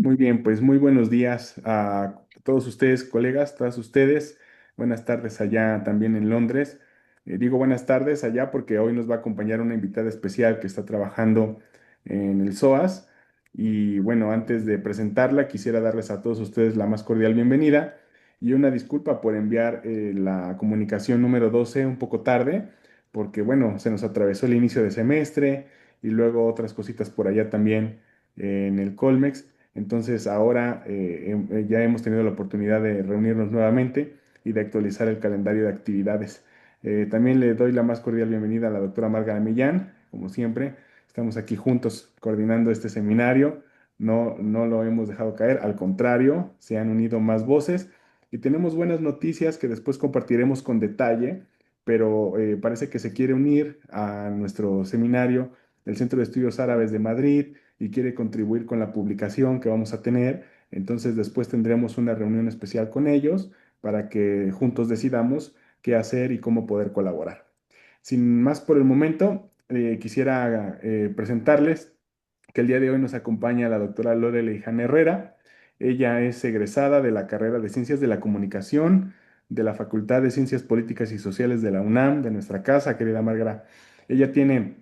Muy bien, pues muy buenos días a todos ustedes, colegas, todas ustedes. Buenas tardes allá también en Londres. Digo buenas tardes allá porque hoy nos va a acompañar una invitada especial que está trabajando en el SOAS. Y bueno, antes de presentarla, quisiera darles a todos ustedes la más cordial bienvenida y una disculpa por enviar la comunicación número 12 un poco tarde, porque bueno, se nos atravesó el inicio de semestre y luego otras cositas por allá también en el Colmex. Entonces ahora ya hemos tenido la oportunidad de reunirnos nuevamente y de actualizar el calendario de actividades. También le doy la más cordial bienvenida a la doctora Marga Millán, como siempre. Estamos aquí juntos coordinando este seminario. No lo hemos dejado caer, al contrario, se han unido más voces y tenemos buenas noticias que después compartiremos con detalle, pero parece que se quiere unir a nuestro seminario el Centro de Estudios Árabes de Madrid y quiere contribuir con la publicación que vamos a tener. Entonces después tendremos una reunión especial con ellos para que juntos decidamos qué hacer y cómo poder colaborar. Sin más por el momento, quisiera presentarles que el día de hoy nos acompaña la doctora Lore Leiján Herrera. Ella es egresada de la carrera de Ciencias de la Comunicación de la Facultad de Ciencias Políticas y Sociales de la UNAM, de nuestra casa, querida Margarita. Ella tiene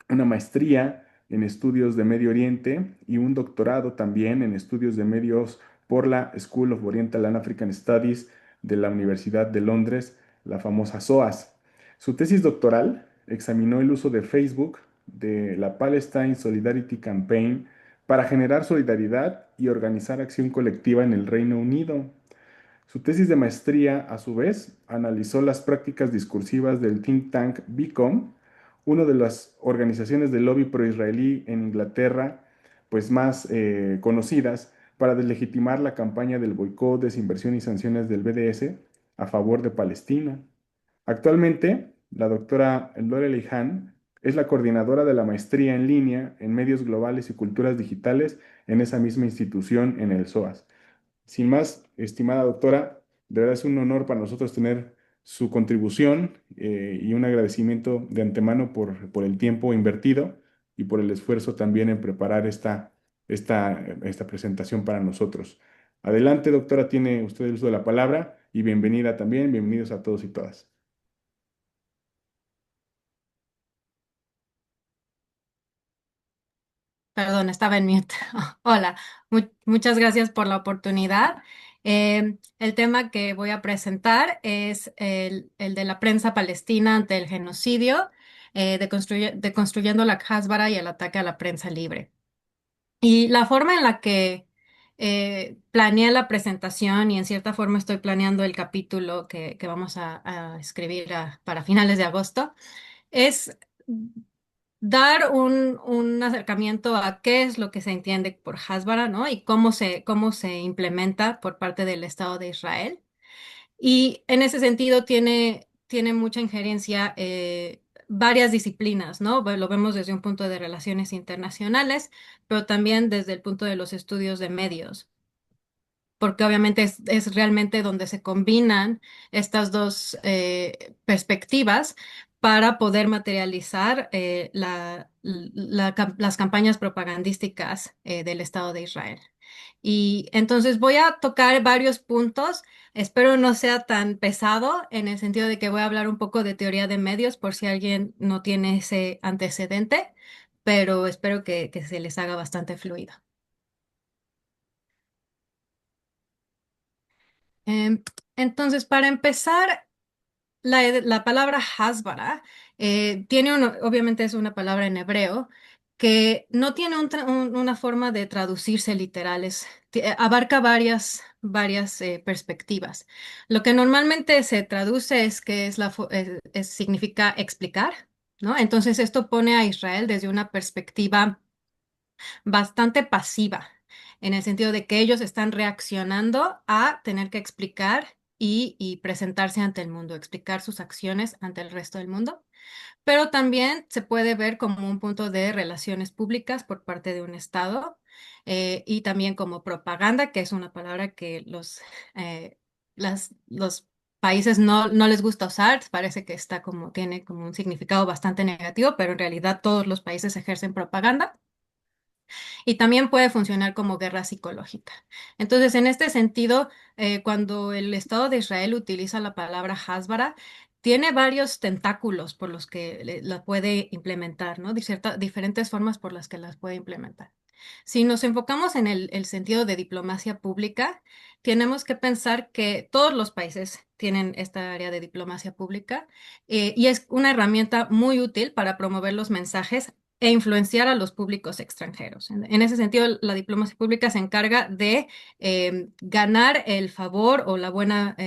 una maestría en estudios de Medio Oriente y un doctorado también en estudios de medios por la School of Oriental and African Studies de la Universidad de Londres, la famosa SOAS. Su tesis doctoral examinó el uso de Facebook de la Palestine Solidarity Campaign para generar solidaridad y organizar acción colectiva en el Reino Unido. Su tesis de maestría, a su vez, analizó las prácticas discursivas del think tank BICOM, una de las organizaciones de lobby pro-israelí en Inglaterra, pues más conocidas, para deslegitimar la campaña del boicot, desinversión y sanciones del BDS a favor de Palestina. Actualmente, la doctora Lorelei Hahn es la coordinadora de la maestría en línea en medios globales y culturas digitales en esa misma institución en el SOAS. Sin más, estimada doctora, de verdad es un honor para nosotros tener su contribución y un agradecimiento de antemano por el tiempo invertido y por el esfuerzo también en preparar esta presentación para nosotros. Adelante, doctora, tiene usted el uso de la palabra y bienvenida también, bienvenidos a todos y todas. Perdón, estaba en mute. Hola, muchas gracias por la oportunidad. El tema que voy a presentar es el de la prensa palestina ante el genocidio, deconstruyendo la Hasbara y el ataque a la prensa libre. Y la forma en la que planeé la presentación y en cierta forma estoy planeando el capítulo que vamos a escribir para finales de agosto es dar un acercamiento a qué es lo que se entiende por Hasbara, ¿no? Y cómo se implementa por parte del Estado de Israel. Y en ese sentido tiene mucha injerencia varias disciplinas, ¿no? Lo vemos desde un punto de relaciones internacionales, pero también desde el punto de los estudios de medios, porque obviamente es realmente donde se combinan estas dos perspectivas para poder materializar las campañas propagandísticas del Estado de Israel. Y entonces voy a tocar varios puntos. Espero no sea tan pesado en el sentido de que voy a hablar un poco de teoría de medios por si alguien no tiene ese antecedente, pero espero que se les haga bastante fluido. Em, entonces, para empezar, la palabra hasbara obviamente es una palabra en hebreo que no tiene una forma de traducirse literales, abarca varias perspectivas. Lo que normalmente se traduce es que significa explicar, ¿no? Entonces esto pone a Israel desde una perspectiva bastante pasiva, en el sentido de que ellos están reaccionando a tener que explicar y presentarse ante el mundo, explicar sus acciones ante el resto del mundo. Pero también se puede ver como un punto de relaciones públicas por parte de un Estado y también como propaganda, que es una palabra que los países no les gusta usar, parece que tiene como un significado bastante negativo, pero en realidad todos los países ejercen propaganda. y también puede funcionar como guerra psicológica. Entonces, en este sentido, cuando el Estado de Israel utiliza la palabra Hasbara, tiene varios tentáculos por los que la puede implementar, ¿no? Diferentes formas por las que las puede implementar. Si nos enfocamos en el sentido de diplomacia pública, tenemos que pensar que todos los países tienen esta área de diplomacia pública y es una herramienta muy útil para promover los mensajes e influenciar a los públicos extranjeros. En ese sentido, la diplomacia pública se encarga de ganar el favor o la buena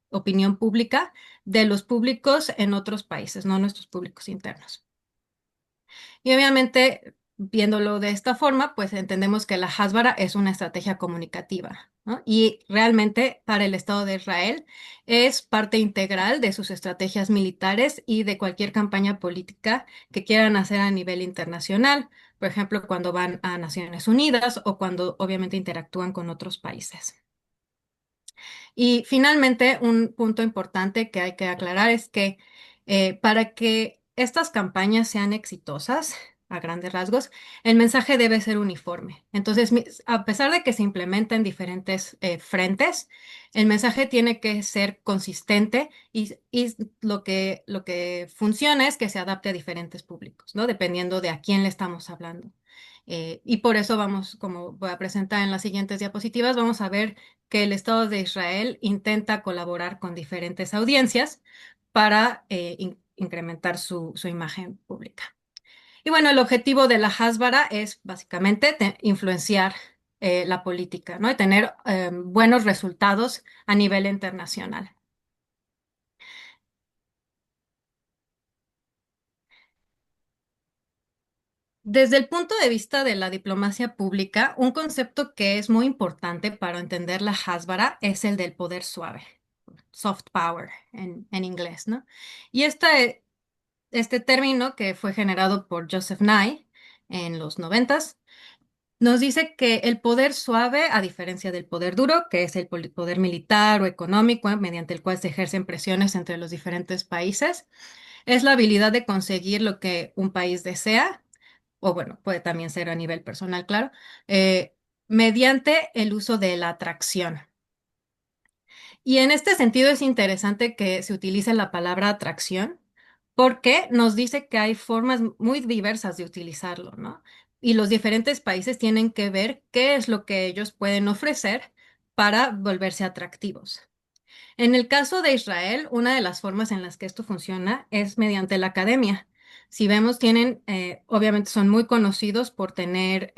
opinión pública de los públicos en otros países, no nuestros públicos internos. Y obviamente, viéndolo de esta forma, pues entendemos que la Hasbara es una estrategia comunicativa, ¿no? Y realmente para el Estado de Israel es parte integral de sus estrategias militares y de cualquier campaña política que quieran hacer a nivel internacional, por ejemplo, cuando van a Naciones Unidas o cuando obviamente interactúan con otros países. Y finalmente, un punto importante que hay que aclarar es que para que estas campañas sean exitosas, a grandes rasgos, el mensaje debe ser uniforme. Entonces, a pesar de que se implementa en diferentes frentes, el mensaje tiene que ser consistente y lo que funciona es que se adapte a diferentes públicos, ¿no? Dependiendo de a quién le estamos hablando. Y por eso vamos, como voy a presentar en las siguientes diapositivas, vamos a ver que el Estado de Israel intenta colaborar con diferentes audiencias para incrementar su imagen pública. Y bueno, el objetivo de la Hasbara es básicamente influenciar la política, ¿no? Y tener buenos resultados a nivel internacional. Desde el punto de vista de la diplomacia pública, un concepto que es muy importante para entender la Hasbara es el del poder suave, soft power en inglés, ¿no? Y este término que fue generado por Joseph Nye en los noventas nos dice que el poder suave, a diferencia del poder duro, que es el poder militar o económico, mediante el cual se ejercen presiones entre los diferentes países, es la habilidad de conseguir lo que un país desea, o bueno, puede también ser a nivel personal, claro, mediante el uso de la atracción. Y en este sentido es interesante que se utilice la palabra atracción porque nos dice que hay formas muy diversas de utilizarlo, ¿no? Y los diferentes países tienen que ver qué es lo que ellos pueden ofrecer para volverse atractivos. En el caso de Israel, una de las formas en las que esto funciona es mediante la academia. Si vemos, obviamente son muy conocidos por tener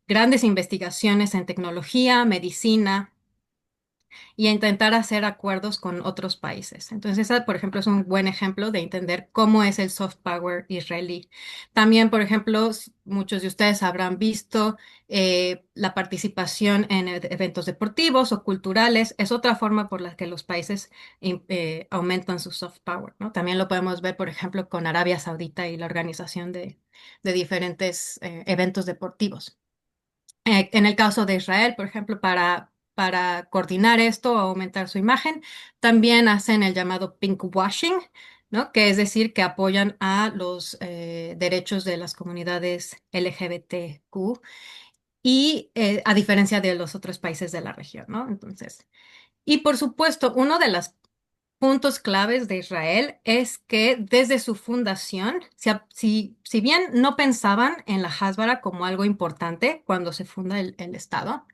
grandes investigaciones en tecnología, medicina, y a intentar hacer acuerdos con otros países. Entonces, esa, por ejemplo, es un buen ejemplo de entender cómo es el soft power israelí. También, por ejemplo, muchos de ustedes habrán visto la participación en eventos deportivos o culturales. Es otra forma por la que los países aumentan su soft power, ¿no? También lo podemos ver, por ejemplo, con Arabia Saudita y la organización de diferentes eventos deportivos. En el caso de Israel, por ejemplo, para coordinar esto o aumentar su imagen, también hacen el llamado pinkwashing, ¿no? Que es decir, que apoyan a los derechos de las comunidades LGBTQ y a diferencia de los otros países de la región, ¿no? Entonces, y por supuesto, uno de los puntos claves de Israel es que desde su fundación, si bien no pensaban en la Hasbara como algo importante cuando se funda el Estado,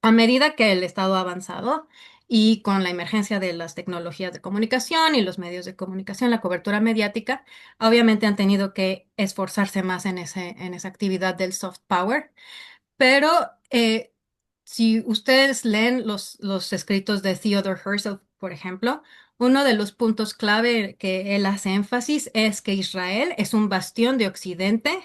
a medida que el Estado ha avanzado y con la emergencia de las tecnologías de comunicación y los medios de comunicación, la cobertura mediática, obviamente han tenido que esforzarse más en esa actividad del soft power. Pero si ustedes leen los escritos de Theodore Herzl, por ejemplo, uno de los puntos clave que él hace énfasis es que Israel es un bastión de Occidente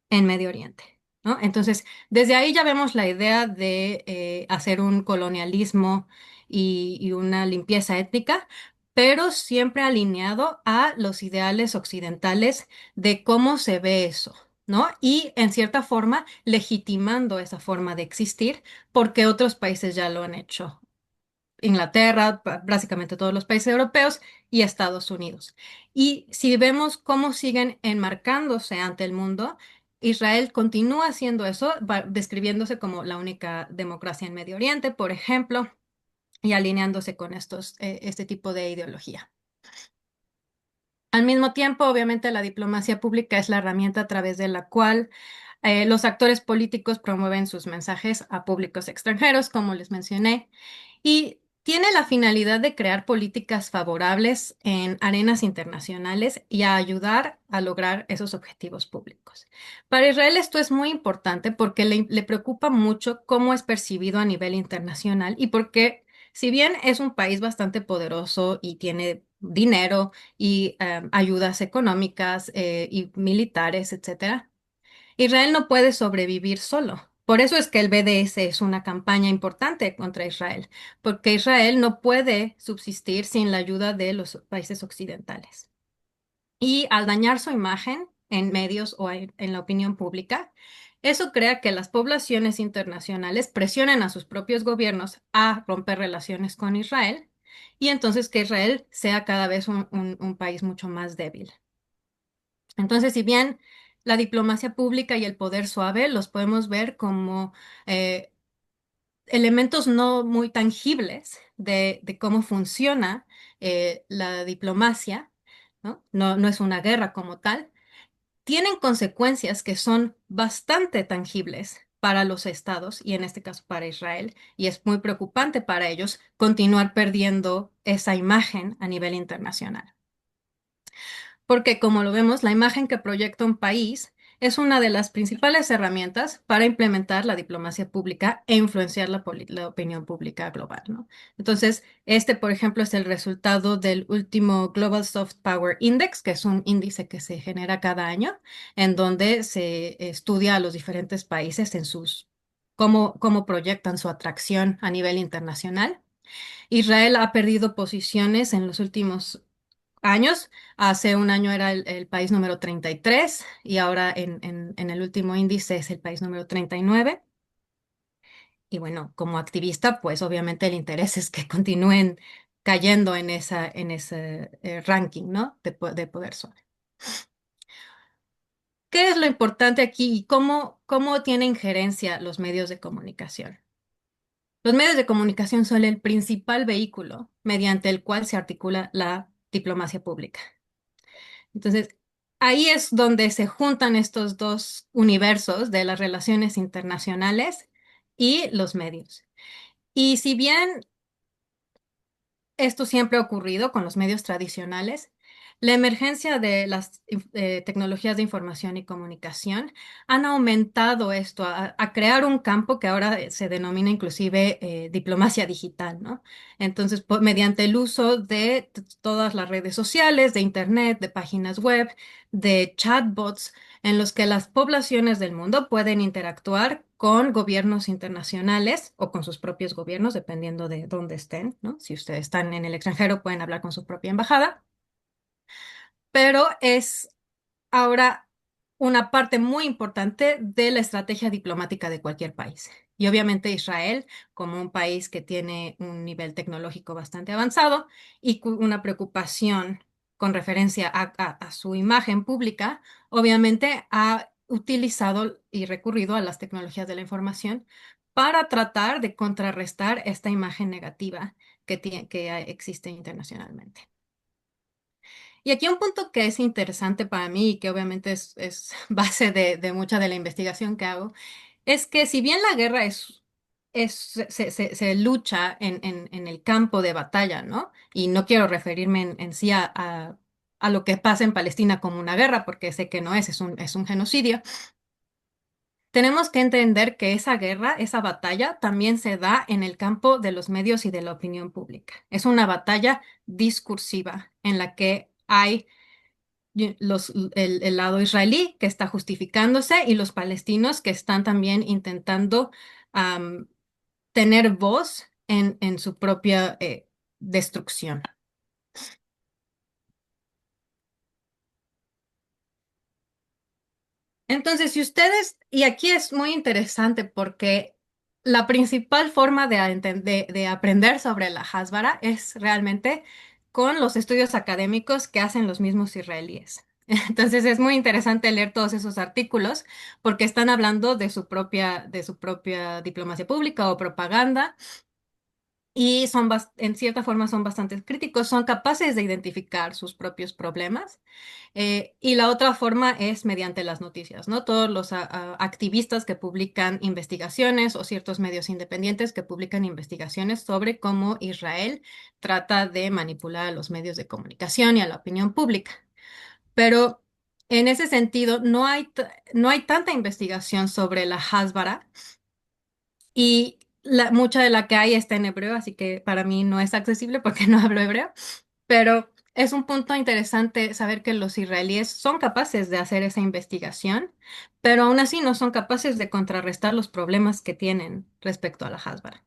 en Medio Oriente, ¿no? Entonces, desde ahí ya vemos la idea de hacer un colonialismo y una limpieza étnica, pero siempre alineado a los ideales occidentales de cómo se ve eso, ¿no? Y en cierta forma legitimando esa forma de existir porque otros países ya lo han hecho. Inglaterra, básicamente todos los países europeos y Estados Unidos. Y si vemos cómo siguen enmarcándose ante el mundo, Israel continúa haciendo eso, describiéndose como la única democracia en Medio Oriente, por ejemplo, y alineándose con este tipo de ideología. Al mismo tiempo, obviamente, la diplomacia pública es la herramienta a través de la cual los actores políticos promueven sus mensajes a públicos extranjeros, como les mencioné, y tiene la finalidad de crear políticas favorables en arenas internacionales y a ayudar a lograr esos objetivos públicos. Para Israel esto es muy importante porque le preocupa mucho cómo es percibido a nivel internacional y porque si bien es un país bastante poderoso y tiene dinero y ayudas económicas y militares, etcétera, Israel no puede sobrevivir solo. Por eso es que el BDS es una campaña importante contra Israel, porque Israel no puede subsistir sin la ayuda de los países occidentales. Y al dañar su imagen en medios o en la opinión pública, eso crea que las poblaciones internacionales presionen a sus propios gobiernos a romper relaciones con Israel y entonces que Israel sea cada vez un país mucho más débil. Entonces, si bien la diplomacia pública y el poder suave los podemos ver como eh, elementos no muy tangibles de cómo funciona la diplomacia, ¿no? No es una guerra como tal, tienen consecuencias que son bastante tangibles para los estados y en este caso para Israel, y es muy preocupante para ellos continuar perdiendo esa imagen a nivel internacional. Porque como lo vemos, la imagen que proyecta un país es una de las principales herramientas para implementar la diplomacia pública e influenciar la opinión pública global, ¿no? Entonces, por ejemplo, es el resultado del último Global Soft Power Index, que es un índice que se genera cada año, en donde se estudia a los diferentes países en cómo proyectan su atracción a nivel internacional. Israel ha perdido posiciones en los últimos años. Hace un año era el país número 33 y ahora en el último índice es el país número 39. Y bueno, como activista, pues obviamente el interés es que continúen cayendo en ese ranking, ¿no? De poder sobre. ¿Qué es lo importante aquí y cómo tiene injerencia los medios de comunicación? Los medios de comunicación son el principal vehículo mediante el cual se articula la diplomacia pública. Entonces, ahí es donde se juntan estos dos universos de las relaciones internacionales y los medios. Y si bien esto siempre ha ocurrido con los medios tradicionales, la emergencia de las tecnologías de información y comunicación han aumentado esto a crear un campo que ahora se denomina inclusive diplomacia digital, ¿no? Entonces, mediante el uso de todas las redes sociales, de Internet, de páginas web, de chatbots, en los que las poblaciones del mundo pueden interactuar con gobiernos internacionales o con sus propios gobiernos, dependiendo de dónde estén, ¿no? Si ustedes están en el extranjero, pueden hablar con su propia embajada, pero es ahora una parte muy importante de la estrategia diplomática de cualquier país. Y obviamente Israel, como un país que tiene un nivel tecnológico bastante avanzado y una preocupación con referencia a su imagen pública, obviamente ha utilizado y recurrido a las tecnologías de la información para tratar de contrarrestar esta imagen negativa que existe internacionalmente. Y aquí un punto que es interesante para mí y que obviamente es base de mucha de la investigación que hago, es que si bien la guerra se lucha en el campo de batalla, ¿no? Y no quiero referirme en sí a lo que pasa en Palestina como una guerra, porque sé que no es un genocidio. Tenemos que entender que esa guerra, esa batalla, también se da en el campo de los medios y de la opinión pública. Es una batalla discursiva en la que hay el lado israelí que está justificándose y los palestinos que están también intentando am, tener voz en su propia destrucción. Entonces, si ustedes, y aquí es muy interesante porque la principal forma de aprender sobre la Hasbara es realmente con los estudios académicos que hacen los mismos israelíes. Entonces es muy interesante leer todos esos artículos porque están hablando de su propia diplomacia pública o propaganda y en cierta forma son bastante críticos, son capaces de identificar sus propios problemas. Y la otra forma es mediante las noticias, ¿no? Todos los activistas que publican investigaciones o ciertos medios independientes que publican investigaciones sobre cómo Israel trata de manipular a los medios de comunicación y a la opinión pública. Pero en ese sentido, no hay tanta investigación sobre la Hasbara y mucha de la que hay está en hebreo, así que para mí no es accesible porque no hablo hebreo. Pero es un punto interesante saber que los israelíes son capaces de hacer esa investigación, pero aún así no son capaces de contrarrestar los problemas que tienen respecto a la Hasbara.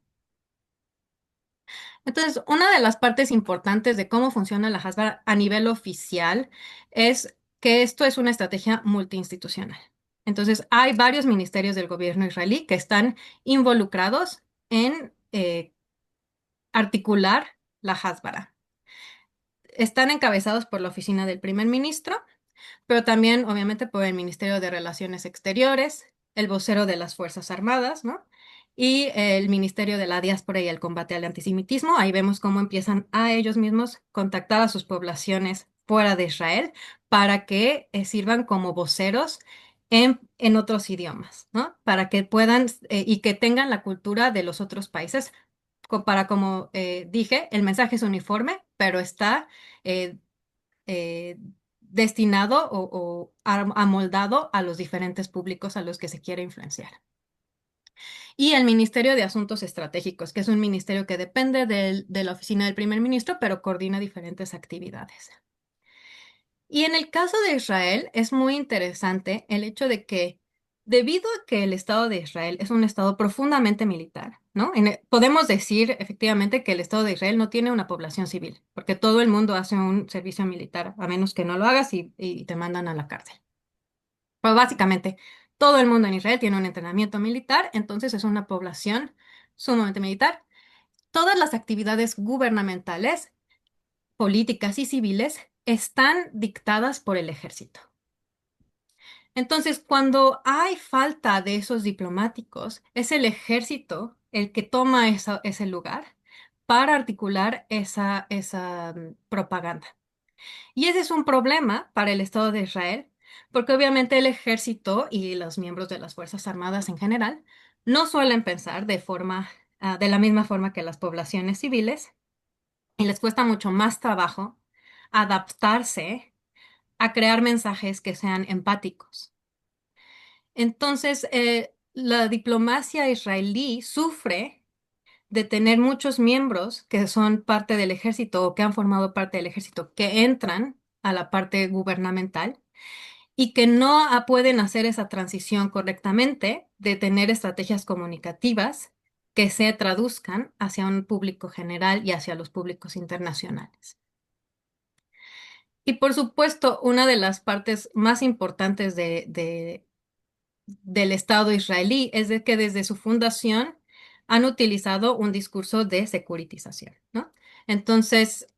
Entonces, una de las partes importantes de cómo funciona la Hasbara a nivel oficial es que esto es una estrategia multiinstitucional. Entonces, hay varios ministerios del gobierno israelí que están involucrados en articular la Hasbara. Están encabezados por la oficina del primer ministro, pero también obviamente por el Ministerio de Relaciones Exteriores, el vocero de las Fuerzas Armadas, ¿no? Y el Ministerio de la Diáspora y el Combate al Antisemitismo. Ahí vemos cómo empiezan a ellos mismos contactar a sus poblaciones fuera de Israel para que sirvan como voceros en otros idiomas, ¿no? Para que puedan y que tengan la cultura de los otros países. Para, como dije, el mensaje es uniforme, pero está eh, eh, destinado o amoldado a los diferentes públicos a los que se quiere influenciar. Y el Ministerio de Asuntos Estratégicos, que es un ministerio que depende de la oficina del primer ministro, pero coordina diferentes actividades. Y en el caso de Israel es muy interesante el hecho de que, debido a que el Estado de Israel es un Estado profundamente militar, ¿no? Podemos decir efectivamente que el Estado de Israel no tiene una población civil, porque todo el mundo hace un servicio militar, a menos que no lo hagas y te mandan a la cárcel. Pero básicamente, todo el mundo en Israel tiene un entrenamiento militar, entonces es una población sumamente militar. Todas las actividades gubernamentales, políticas y civiles están dictadas por el ejército. Entonces, cuando hay falta de esos diplomáticos, es el ejército el que toma ese lugar para articular esa propaganda. Y ese es un problema para el Estado de Israel, porque obviamente el ejército y los miembros de las Fuerzas Armadas en general no suelen pensar de la misma forma que las poblaciones civiles, y les cuesta mucho más trabajo adaptarse a crear mensajes que sean empáticos. Entonces, la diplomacia israelí sufre de tener muchos miembros que son parte del ejército o que han formado parte del ejército, que entran a la parte gubernamental y que no pueden hacer esa transición correctamente de tener estrategias comunicativas que se traduzcan hacia un público general y hacia los públicos internacionales. Y por supuesto, una de las partes más importantes del Estado israelí es de que desde su fundación han utilizado un discurso de securitización, ¿no? Entonces,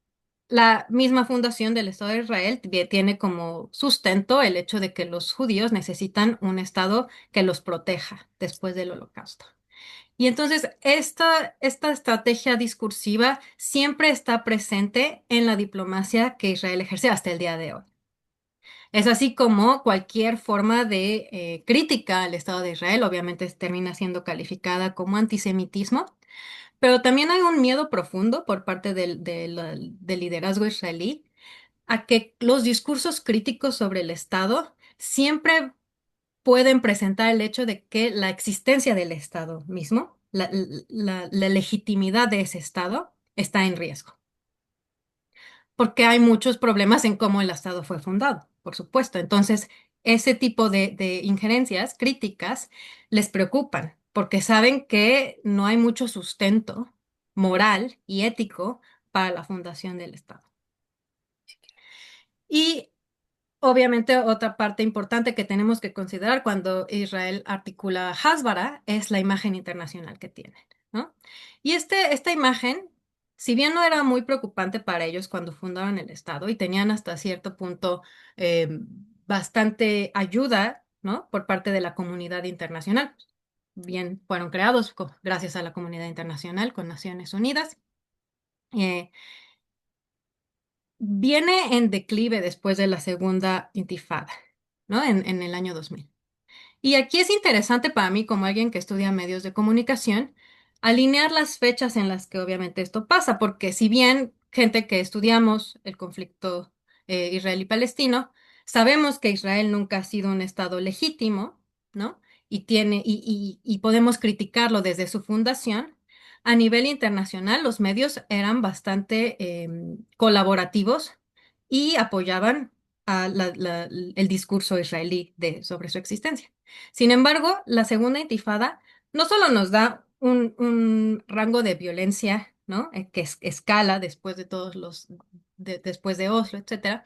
la misma fundación del Estado de Israel tiene como sustento el hecho de que los judíos necesitan un Estado que los proteja después del Holocausto. Y entonces esta estrategia discursiva siempre está presente en la diplomacia que Israel ejerce hasta el día de hoy. Es así como cualquier forma de crítica al Estado de Israel, obviamente termina siendo calificada como antisemitismo, pero también hay un miedo profundo por parte del liderazgo israelí a que los discursos críticos sobre el Estado siempre pueden presentar el hecho de que la existencia del Estado mismo, la legitimidad de ese Estado, está en riesgo porque hay muchos problemas en cómo el Estado fue fundado, por supuesto. Entonces, ese tipo de injerencias críticas les preocupan, porque saben que no hay mucho sustento moral y ético para la fundación del Estado. Y obviamente otra parte importante que tenemos que considerar cuando Israel articula Hasbara es la imagen internacional que tiene, ¿no? Y esta imagen si bien no era muy preocupante para ellos cuando fundaron el Estado y tenían hasta cierto punto bastante ayuda, ¿no? Por parte de la comunidad internacional. Bien, fueron creados gracias a la comunidad internacional con Naciones Unidas. Eh, Viene en declive después de la segunda intifada, ¿no? En el año 2000. Y aquí es interesante para mí, como alguien que estudia medios de comunicación, alinear las fechas en las que obviamente esto pasa, porque si bien gente que estudiamos el conflicto israelí-palestino, sabemos que Israel nunca ha sido un estado legítimo, ¿no? Y podemos criticarlo desde su fundación. A nivel internacional, los medios eran bastante colaborativos y apoyaban el discurso israelí sobre su existencia. Sin embargo, la segunda intifada no solo nos da un rango de violencia, ¿no? Que escala después de después de Oslo, etcétera,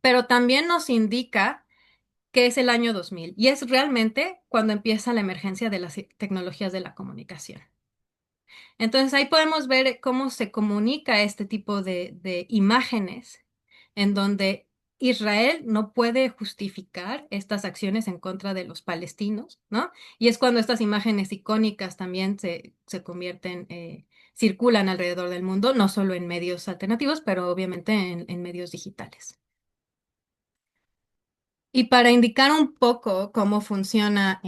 pero también nos indica que es el año 2000 y es realmente cuando empieza la emergencia de las tecnologías de la comunicación. Entonces ahí podemos ver cómo se comunica este tipo de imágenes en donde Israel no puede justificar estas acciones en contra de los palestinos, ¿no? Y es cuando estas imágenes icónicas también se convierten, circulan alrededor del mundo, no solo en medios alternativos, pero obviamente en medios digitales. Y para indicar un poco cómo funciona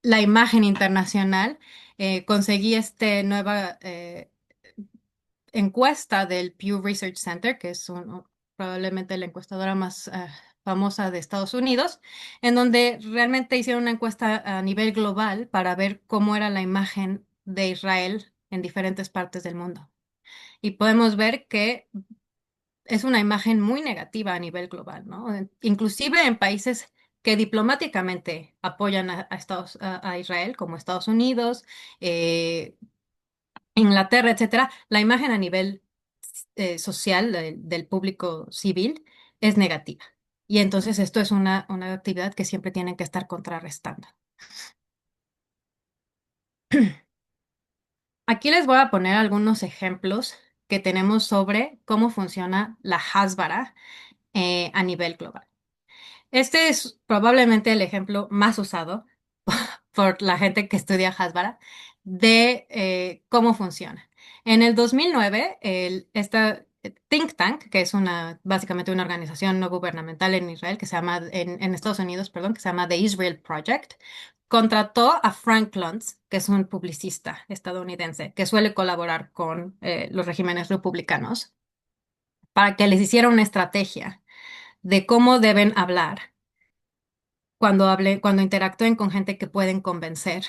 la imagen internacional, conseguí esta nueva encuesta del Pew Research Center, que es probablemente la encuestadora más famosa de Estados Unidos, en donde realmente hicieron una encuesta a nivel global para ver cómo era la imagen de Israel en diferentes partes del mundo. Y podemos ver que es una imagen muy negativa a nivel global, ¿no? Inclusive en países que diplomáticamente apoyan a Israel, como Estados Unidos, eh, Inglaterra, etcétera, la imagen a nivel social del público civil es negativa. Y entonces esto es una actividad que siempre tienen que estar contrarrestando. Aquí les voy a poner algunos ejemplos que tenemos sobre cómo funciona la Hasbara a nivel global. Este es probablemente el ejemplo más usado por la gente que estudia Hasbara de cómo funciona. En el 2009, esta think tank, que es básicamente una organización no gubernamental en Israel, en Estados Unidos, perdón, que se llama The Israel Project, contrató a Frank Luntz, que es un publicista estadounidense que suele colaborar con los regímenes republicanos, para que les hiciera una estrategia de cómo deben hablar cuando interactúen con gente que pueden convencer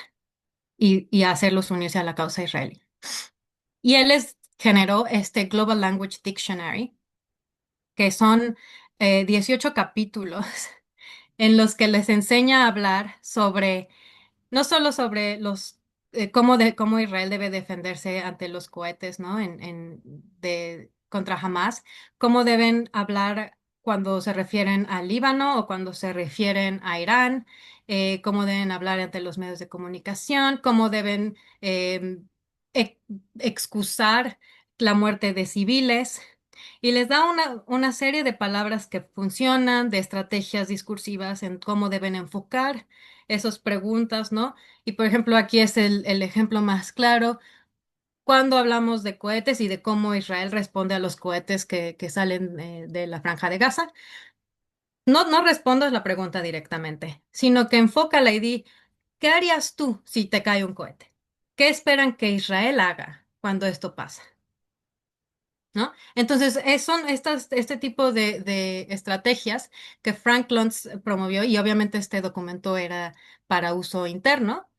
y hacerlos unirse a la causa israelí. Y él generó este Global Language Dictionary, que son 18 capítulos en los que les enseña a hablar no solo sobre cómo Israel debe defenderse ante los cohetes, ¿no? Contra Hamas, cómo deben hablar cuando se refieren al Líbano o cuando se refieren a Irán, cómo deben hablar ante los medios de comunicación, cómo deben eh, ex- excusar la muerte de civiles. Y les da una serie de palabras que funcionan, de estrategias discursivas en cómo deben enfocar esas preguntas, ¿no? Y por ejemplo, aquí es el ejemplo más claro. Cuando hablamos de cohetes y de cómo Israel responde a los cohetes que salen de la Franja de Gaza, no respondas la pregunta directamente, sino que enfócala y di, ¿qué harías tú si te cae un cohete? ¿Qué esperan que Israel haga cuando esto pasa? ¿No? Entonces, son este tipo de estrategias que Frank Luntz promovió y obviamente este documento era para uso interno.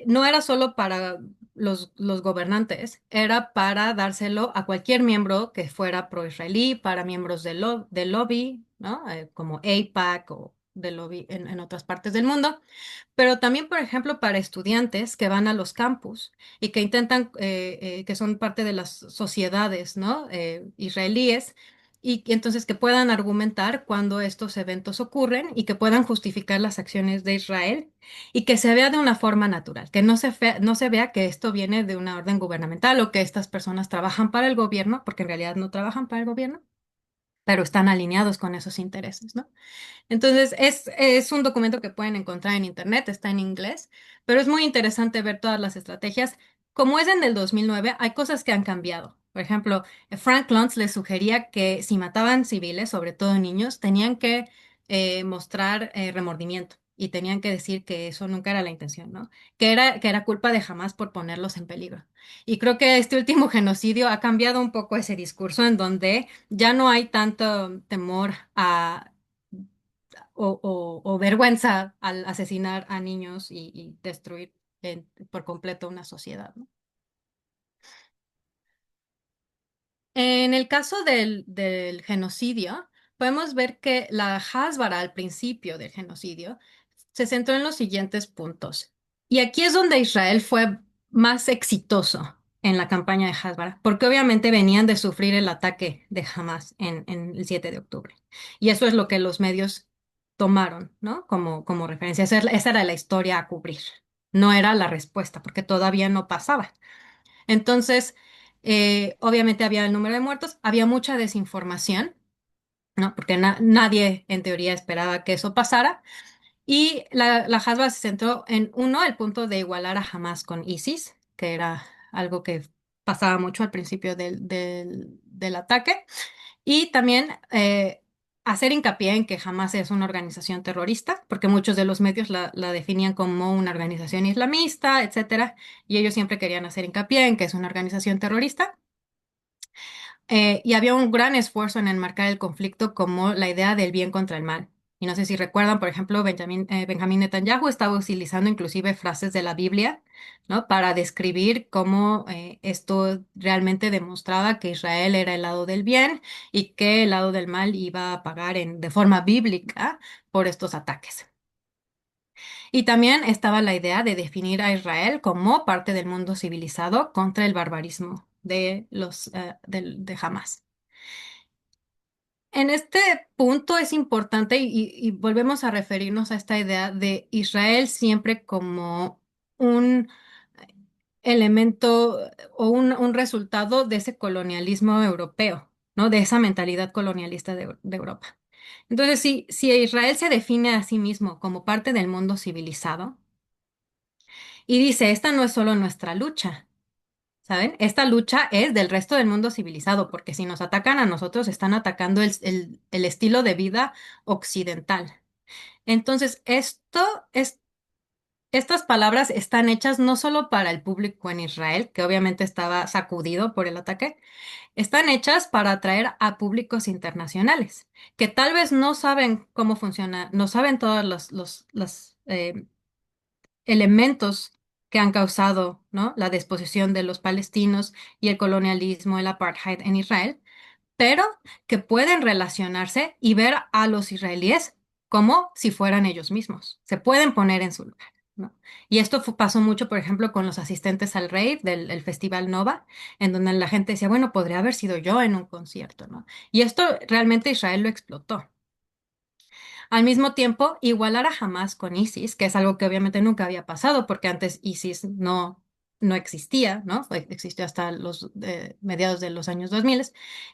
No era solo para los gobernantes, era para dárselo a cualquier miembro que fuera pro-israelí, para miembros del lobby, ¿no? Como AIPAC o del lobby en otras partes del mundo, pero también, por ejemplo, para estudiantes que van a los campus y que son parte de las sociedades, ¿no? Israelíes, y entonces que puedan argumentar cuando estos eventos ocurren y que puedan justificar las acciones de Israel y que se vea de una forma natural, que no se vea que esto viene de una orden gubernamental o que estas personas trabajan para el gobierno, porque en realidad no trabajan para el gobierno, pero están alineados con esos intereses, ¿no? Entonces, es un documento que pueden encontrar en internet, está en inglés, pero es muy interesante ver todas las estrategias. Como es en el 2009, hay cosas que han cambiado. Por ejemplo, Frank Luntz les sugería que si mataban civiles, sobre todo niños, tenían que mostrar remordimiento y tenían que decir que eso nunca era la intención, ¿no? Que era culpa de Hamas por ponerlos en peligro. Y creo que este último genocidio ha cambiado un poco ese discurso en donde ya no hay tanto temor a o vergüenza al asesinar a niños y destruir por completo una sociedad, ¿no? En el caso del genocidio, podemos ver que la Hasbara al principio del genocidio se centró en los siguientes puntos. Y aquí es donde Israel fue más exitoso en la campaña de Hasbara, porque obviamente venían de sufrir el ataque de Hamas en el 7 de octubre. Y eso es lo que los medios tomaron, ¿no? Como referencia. Esa era la historia a cubrir. No era la respuesta, porque todavía no pasaba. Entonces, obviamente había el número de muertos, había mucha desinformación, ¿no? Porque nadie en teoría esperaba que eso pasara. Y la Hasba se centró en uno, el punto de igualar a Hamas con ISIS, que era algo que pasaba mucho al principio del ataque. Y también hacer hincapié en que Hamas es una organización terrorista, porque muchos de los medios la definían como una organización islamista, etcétera, y ellos siempre querían hacer hincapié en que es una organización terrorista. Y había un gran esfuerzo en enmarcar el conflicto como la idea del bien contra el mal. Y no sé si recuerdan, por ejemplo, Benjamín Netanyahu estaba utilizando inclusive frases de la Biblia, ¿no? Para describir cómo esto realmente demostraba que Israel era el lado del bien y que el lado del mal iba a pagar de forma bíblica por estos ataques. Y también estaba la idea de definir a Israel como parte del mundo civilizado contra el barbarismo de Hamas. En este punto es importante y volvemos a referirnos a esta idea de Israel siempre como un elemento o un resultado de ese colonialismo europeo, ¿no? De esa mentalidad colonialista de Europa. Entonces, si Israel se define a sí mismo como parte del mundo civilizado y dice, esta no es solo nuestra lucha, ¿saben? Esta lucha es del resto del mundo civilizado, porque si nos atacan a nosotros, están atacando el estilo de vida occidental. Entonces, estas palabras están hechas no solo para el público en Israel, que obviamente estaba sacudido por el ataque, están hechas para atraer a públicos internacionales, que tal vez no saben cómo funciona, no saben todos los elementos que han causado, ¿no? La disposición de los palestinos y el colonialismo, el apartheid en Israel, pero que pueden relacionarse y ver a los israelíes como si fueran ellos mismos. Se pueden poner en su lugar, ¿no? Y esto pasó mucho, por ejemplo, con los asistentes al rave del el Festival Nova, en donde la gente decía, bueno, podría haber sido yo en un concierto, ¿no? Y esto realmente Israel lo explotó. Al mismo tiempo, igualar a Hamas con ISIS, que es algo que obviamente nunca había pasado, porque antes ISIS no existía, ¿no? Existió hasta los mediados de los años 2000.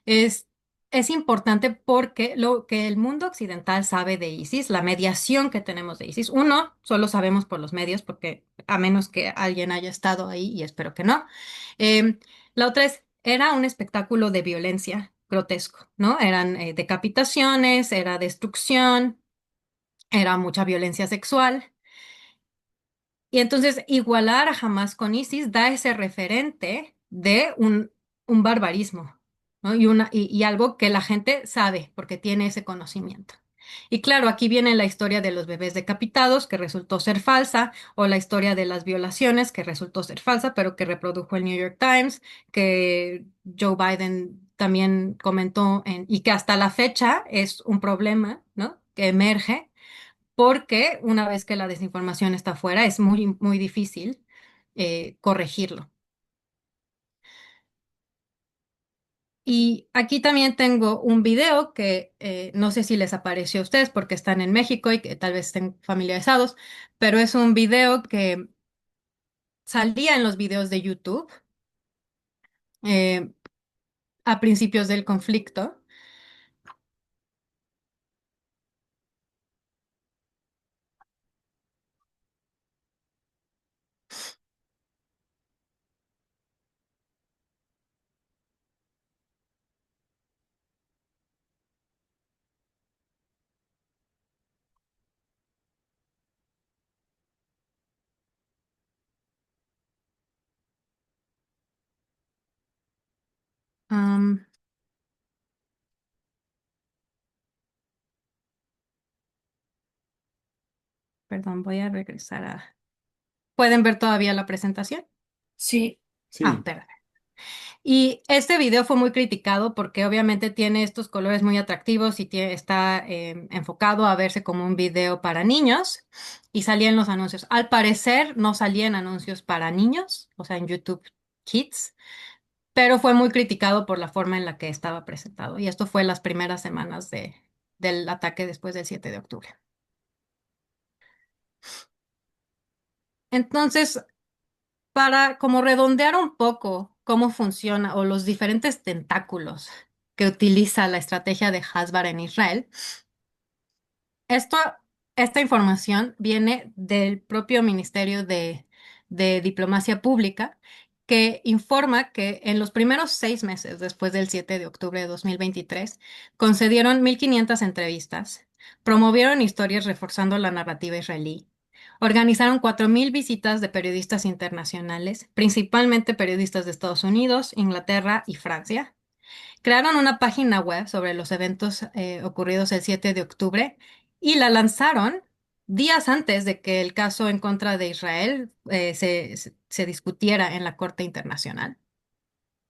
Es, es importante porque lo que el mundo occidental sabe de ISIS, la mediación que tenemos de ISIS, uno, solo sabemos por los medios, porque a menos que alguien haya estado ahí, y espero que no. La otra era un espectáculo de violencia grotesco, ¿no? Eran decapitaciones, era destrucción, era mucha violencia sexual. Y entonces igualar a Hamas con ISIS da ese referente de un barbarismo, ¿no? Y algo que la gente sabe porque tiene ese conocimiento. Y claro, aquí viene la historia de los bebés decapitados, que resultó ser falsa, o la historia de las violaciones, que resultó ser falsa, pero que reprodujo el New York Times, que Joe Biden también comentó, y que hasta la fecha es un problema, ¿no? Que emerge porque una vez que la desinformación está fuera, es muy difícil corregirlo. Y aquí también tengo un video que no sé si les apareció a ustedes porque están en México y que tal vez estén familiarizados, pero es un video que salía en los videos de YouTube eh, a principios del conflicto. Am, Perdón, voy a regresar a... ¿Pueden ver todavía la presentación? Sí, Ah, Sí, perdón. Y este video fue muy criticado porque obviamente tiene estos colores muy atractivos y está enfocado a verse como un video para niños y salía en los anuncios. Al parecer no salía en anuncios para niños, o sea, en YouTube Kids, pero fue muy criticado por la forma en la que estaba presentado. Y esto fue las primeras semanas del ataque después del 7 de octubre. Entonces, para como redondear un poco cómo funciona o los diferentes tentáculos que utiliza la estrategia de Hasbar en Israel, esto, esta información viene del propio Ministerio de Diplomacia Pública, que informa que en los primeros 6 meses después del 7 de octubre de 2023 concedieron 1.500 entrevistas, promovieron historias reforzando la narrativa israelí, organizaron 4.000 visitas de periodistas internacionales, principalmente periodistas de Estados Unidos, Inglaterra y Francia. Crearon una página web sobre los eventos ocurridos el 7 de octubre y la lanzaron días antes de que el caso en contra de Israel se discutiera en la Corte Internacional.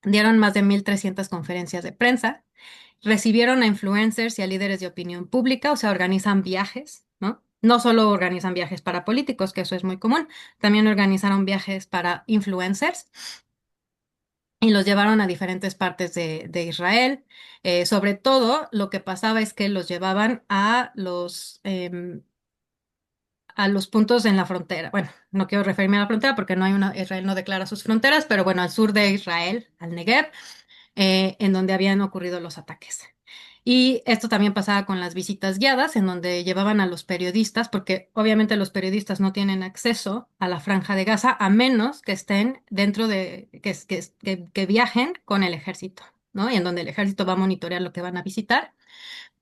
Dieron más de 1.300 conferencias de prensa, recibieron a influencers y a líderes de opinión pública, o sea, organizan viajes, ¿no? No solo organizan viajes para políticos, que eso es muy común, también organizaron viajes para influencers y los llevaron a diferentes partes de Israel. Sobre todo, lo que pasaba es que los llevaban a los puntos en la frontera. Bueno, no quiero referirme a la frontera porque no hay una, Israel no declara sus fronteras, pero bueno, al sur de Israel, al Negev, en donde habían ocurrido los ataques. Y esto también pasaba con las visitas guiadas, en donde llevaban a los periodistas, porque obviamente los periodistas no tienen acceso a la Franja de Gaza a menos que estén dentro que viajen con el ejército, ¿no? Y en donde el ejército va a monitorear lo que van a visitar.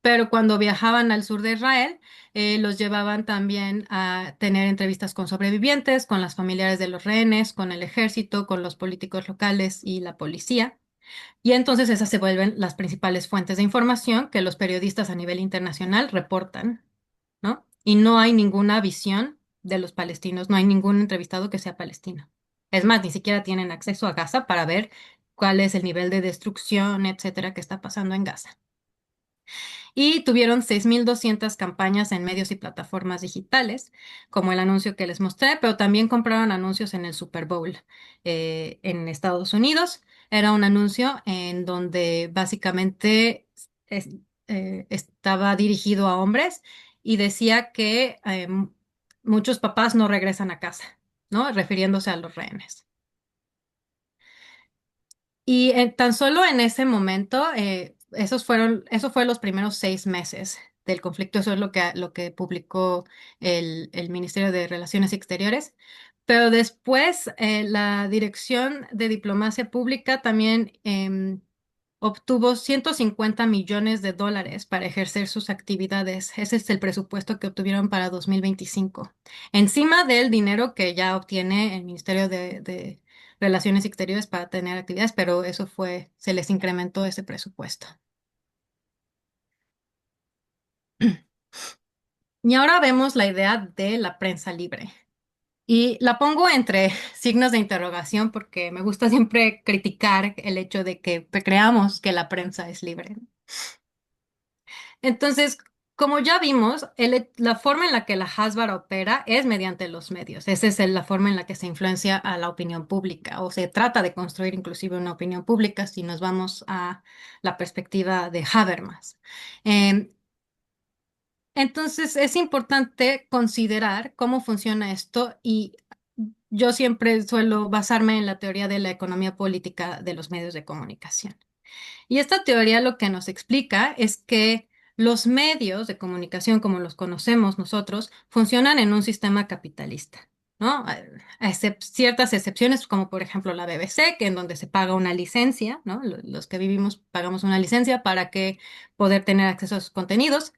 Pero cuando viajaban al sur de Israel, los llevaban también a tener entrevistas con sobrevivientes, con las familiares de los rehenes, con el ejército, con los políticos locales y la policía. Y entonces esas se vuelven las principales fuentes de información que los periodistas a nivel internacional reportan, ¿no? Y no hay ninguna visión de los palestinos, no hay ningún entrevistado que sea palestino. Es más, ni siquiera tienen acceso a Gaza para ver cuál es el nivel de destrucción, etcétera, que está pasando en Gaza. Y tuvieron 6.200 campañas en medios y plataformas digitales, como el anuncio que les mostré, pero también compraron anuncios en el Super Bowl en Estados Unidos. Era un anuncio en donde básicamente es- estaba dirigido a hombres y decía que muchos papás no regresan a casa, ¿no? Refiriéndose a los rehenes. Y tan solo en ese momento, eso fue los primeros 6 meses del conflicto, eso es lo que publicó el Ministerio de Relaciones Exteriores. Pero después, la Dirección de Diplomacia Pública también obtuvo 150 millones de dólares para ejercer sus actividades. Ese es el presupuesto que obtuvieron para 2025. Encima del dinero que ya obtiene el Ministerio de Relaciones Exteriores para tener actividades, pero se les incrementó ese presupuesto. Y ahora vemos la idea de la prensa libre. Y la pongo entre signos de interrogación porque me gusta siempre criticar el hecho de que creamos que la prensa es libre. Entonces, Como ya vimos, la forma en la que la Hasbara opera es mediante los medios. Esa es la forma en la que se influencia a la opinión pública o se trata de construir inclusive una opinión pública si nos vamos a la perspectiva de Habermas. Eh, entonces, es importante considerar cómo funciona esto y yo siempre suelo basarme en la teoría de la economía política de los medios de comunicación. Y esta teoría lo que nos explica es que los medios de comunicación, como los conocemos nosotros, funcionan en un sistema capitalista, ¿no? Ciertas excepciones, como por ejemplo la BBC, que en donde se paga una licencia, ¿no? Los que vivimos pagamos una licencia para que poder tener acceso a sus contenidos,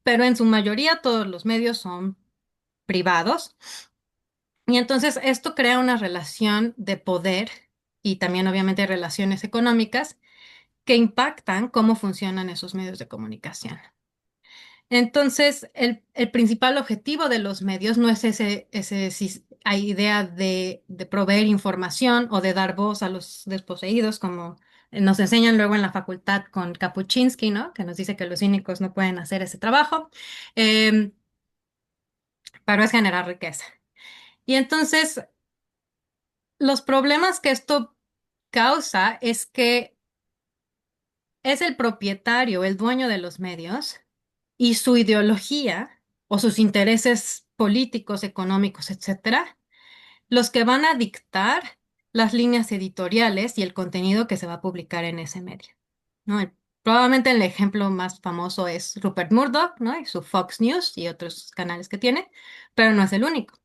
pero en su mayoría todos los medios son privados. Y entonces esto crea una relación de poder y también obviamente relaciones económicas que impactan cómo funcionan esos medios de comunicación. Entonces, el principal objetivo de los medios no es hay idea de proveer información o de dar voz a los desposeídos, como nos enseñan luego en la facultad con Kapuczynski, ¿no? Que nos dice que los cínicos no pueden hacer ese trabajo, eh, pero es generar riqueza. Y entonces, los problemas que esto causa es que es el propietario, el dueño de los medios y su ideología o sus intereses políticos, económicos, etcétera, los que van a dictar las líneas editoriales y el contenido que se va a publicar en ese medio, ¿no? Probablemente el ejemplo más famoso es Rupert Murdoch, ¿no? Y su Fox News y otros canales que tiene, pero no es el único.